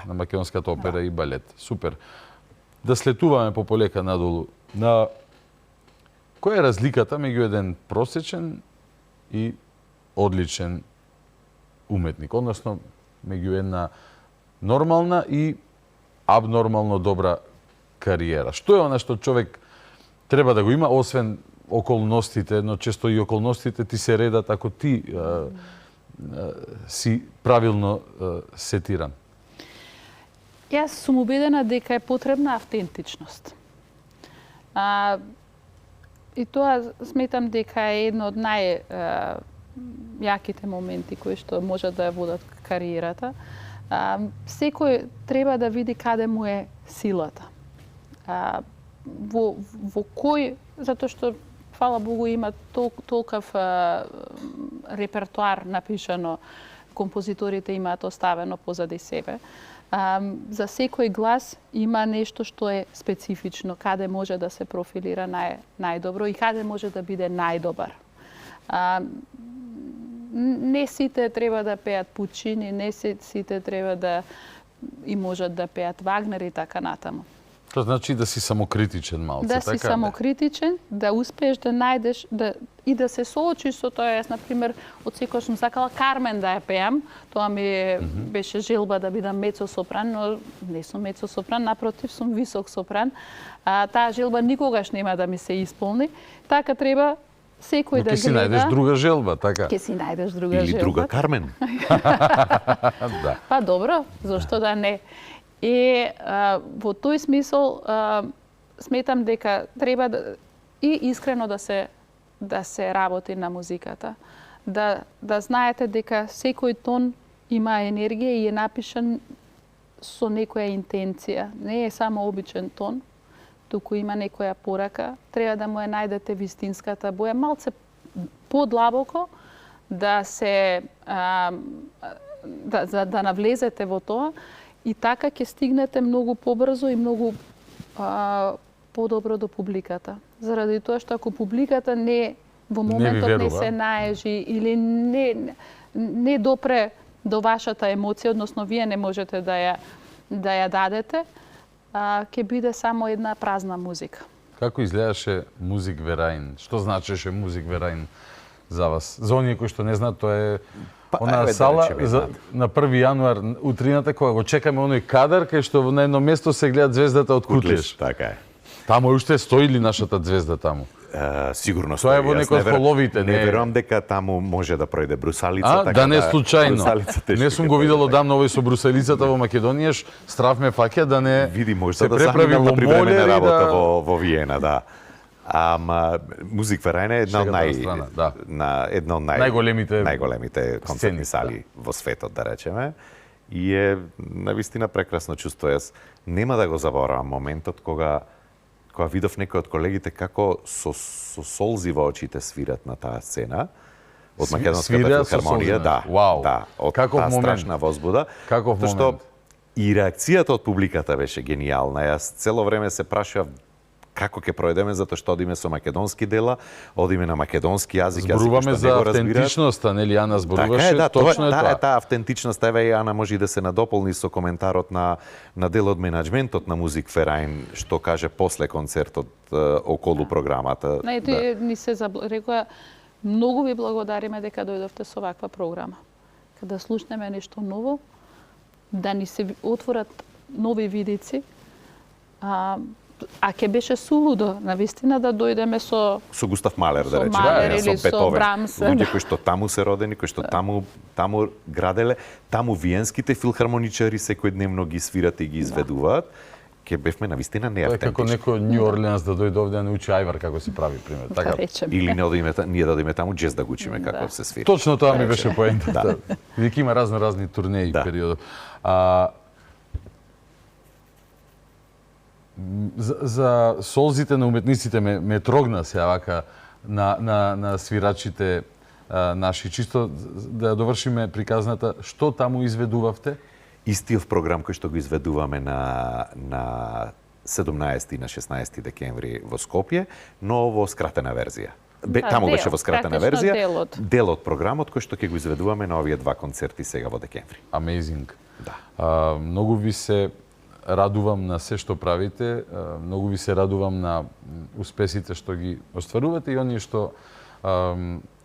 на Македонската опера и балет. Супер. Да слетуваме по полека надолу. На која е разликата меѓу еден просечен и одличен уметник, односно меѓу една нормална и абнормално добра кариера? Што е она што човек треба да го има, освен околностите, но често и околностите ти се редат ако ти си правилно сетиран? Јас сум убедена дека е потребна автентичност. И тоа сметам дека е едно од најјаките моменти кои што можат да ја водат кариерата. Секој треба да види каде му е силата. Во кој, затоа што фала Богу има толков репертуар напишано, композиторите имаат оставено позади себе. За секој глас има нешто што е специфично, каде може да се профилира најдобро и каде може да биде најдобар. Не сите треба да пеат Пучини, не сите треба да и можат да пеат Вагнер и така натаму. Тоа значи да си самокритичен малце, да така? Да си самокритичен, да успееш да најдеш и да се соочиш со тоа. Јас, например, од секој сум сакала Кармен да ја пеам. Тоа ми беше желба да бидам мецо-сопран, но не сум мецо-сопран, напротив, сум висок сопран. Таа желба никогаш нема да ми се исполни. Така треба секој да гледа. Ке си најдеш друга желба, така? Ке си најдеш друга желба. Или друга Кармен. Да. Па добро, зошто да не? И во тој смисол сметам дека треба и искрено да се работи на музиката. Да знаете дека секој тон има енергија и е напишан со некоја интенција. Не е само обичен тон, туку има некоја порака. Треба да му ја најдете вистинската боја, малце подлабоко, да навлезете во тоа. И така ќе стигнете многу побрзо и многу подобро до публиката. Заради тоа што ако публиката во моментот не се наежи или не допре до вашата емоција, односно вие не можете да ја дадете, ќе биде само една празна музика. Како изгледаше Музик Вераин? Што значеше Музик Вераин за вас? За оние кои што не знаат, тоа е она сала на 1 јануар утрината кога го чекаме оној кадар кај што на едно место се гледа звездата од Кутлиш. Така е. Таму уште стои ли нашата звезда таму? Сигурно стои. Тоа е во некој од холовите. Не верувам дека таму може да пројде брусалица. Така да не случајно. Не сум го видел одамна овој со брусалицата во Македонија, страв ме фаќа да не види може се да преправи во привремена работа во Виена, да. Ама Музик Вераин е една од најголемите концертни сали во светот, да речеме. И е навистина прекрасно чувство. Јас нема да го заборавам моментот кога видов некој од колегите како со солзи во очите свират на таа сцена од Македонската филхармонија, од таа страшна возбуда. Каков момент? Што и реакцијата од публиката беше гениална. Јас цело време се прашував како ќе пројдеме, затоа што одиме со македонски дела, одиме на македонски јазик, зборуваме за автентичноста, нели Ана зборуваше, точно е тоа. Таа автентичност, еве и Ана може и да се надополни со коментарот на дел од менаџментот на Музик Вераин, што каже после концертот околу програмата. Ни се рекоа, Многу ви благодариме дека дојдовте со ваква програма. Када слушнеме нешто ново, да ни се отворат нови видици, а ќе беше сулудо, навистина, да дојдеме со Густав Малер, да речеме, Малер или со Бетовен. Брамс. Луѓе кои што таму се родени, кои што таму граделе, таму виенските филхармоничари секојдневно ги свират и ги изведуваат. Ке бевме навистина неавтентични. Како некој Нью Орлеанс да дојде овде да научи ајвар како се прави, пример. Така. Или ние да одиме таму джез да го учиме како се свири. Точно тоа ми беше поентата. Веќе има разни турнеи периодот. За солзите на уметниците ме трогна се вака на свирачите наши. Чисто да довршиме приказната, што таму изведувавте? Истиот програм кој што го изведуваме на 17 и на 16 декември во Скопје, но во скратена верзија. Таму беше во скратена верзија. Дел од програмот кој што ќе го изведуваме на овие два концерти сега во декември. Amazing. Да. Многу ви се радувам на се што правите, многу ви се радувам на успесите што ги остварувате и оние што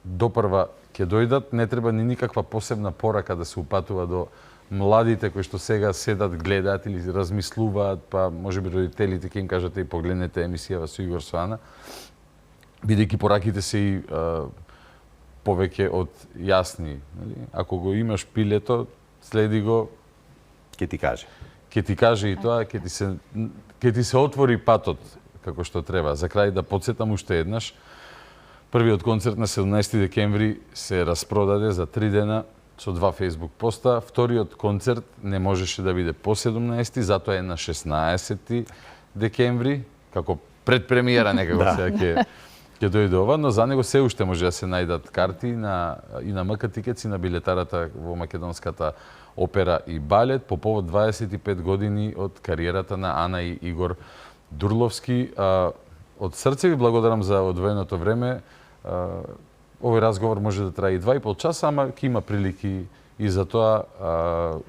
допрва ќе дојдат. Не треба ни никаква посебна порака да се упатува до младите кои што сега седат, гледаат или размислуваат, па можеби родителите ќе им кажете и погледнете емисијава со Игор Соана, бидејќи пораките се и повеќе од јасни. Ако го имаш пилето, следи го, ќе ти каже. Ќе ти каже и тоа, ќе ти се отвори патот како што треба. За крај да потсетам уште еднаш, првиот концерт на 17 декември се распродаде за 3 дена со 2 Facebook поста. Вториот концерт не можеше да биде по 17, затоа е на 16 декември, како предпремиера некако сега ќе дојде ова, но за него се уште може да се најдат карти и на МК Тикетс и на билетарата во Македонската опера и балет по повод 25 години од кариерата на Ана и Игор Дурловски. Од срце ви благодарам за одвоеното време. Овој разговор може да трае и 2,5 часа, ама ќе има прилики и за тоа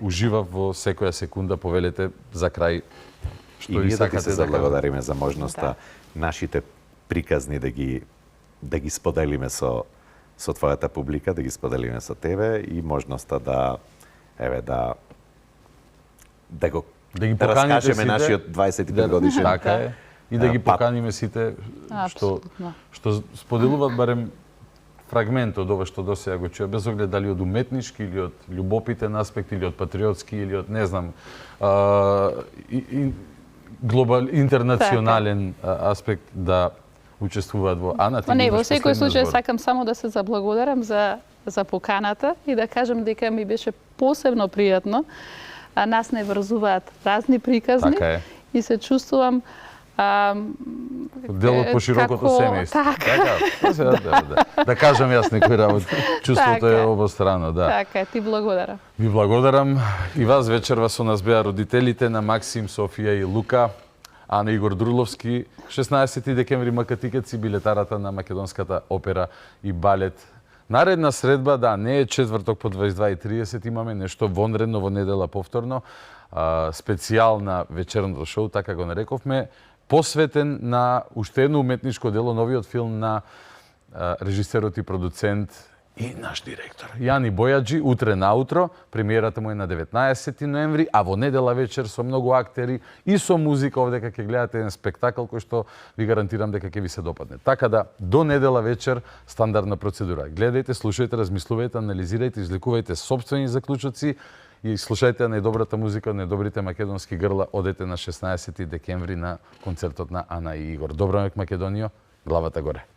уживав во секоја секунда, повелете за крај што и и сакате да се заблагодариме за можноста нашите приказни да ги споделиме со твојата публика, да ги споделиме со тебе и можноста да ги поканиме раскажеме нашиот 25 годишен. Така е. И да ги поканиме сите што споделуваат барем фрагмент од ова што досега го чуја, без оглед дали од уметнички или од љубопитен аспект или од патриотски или од не знам интернационален аспект да учествуваат во Ана. Не, во секој случај сакам само да се заблагодарам за поканата и да кажам дека ми беше посебно пријатно. Нас не врзуваат разни приказни и се чувствувам дел од поширокото семејство. Така. Да кажам јас некој работи. Чувството е обострано, да. Така, ти благодарам. Ви благодарам. И вас вечерва со нас беа родителите на Максим, Софија и Лука, Ана Игор Дурловски, 16 декември МК Тикетс и билетарата на Македонската опера и балет. Наредна средба, да, не е четврток по 22:30, имаме нешто вонредно во недела повторно, специјална вечерното шоу, така го нарековме, посветен на уште едно уметничко дело, новиот филм на режисерот и продуцент и наш директор Јани Бојаджи, утре наутро, премиерата му е на 19 ноември, а во недела вечер со многу актери и со музика овдека ќе гледате еден спектакл кој што ви гарантирам дека ќе ви се допадне. Така да, до недела вечер стандардна процедура. Гледајте, слушајте, размислувајте, анализирајте, извлекувајте собствени заклучоци и слушајте најдобрата музика, најдобрите македонски грла. Одете на 16 декември на концертот на Ана и Игор. Добро mek Македонијо, главата горе.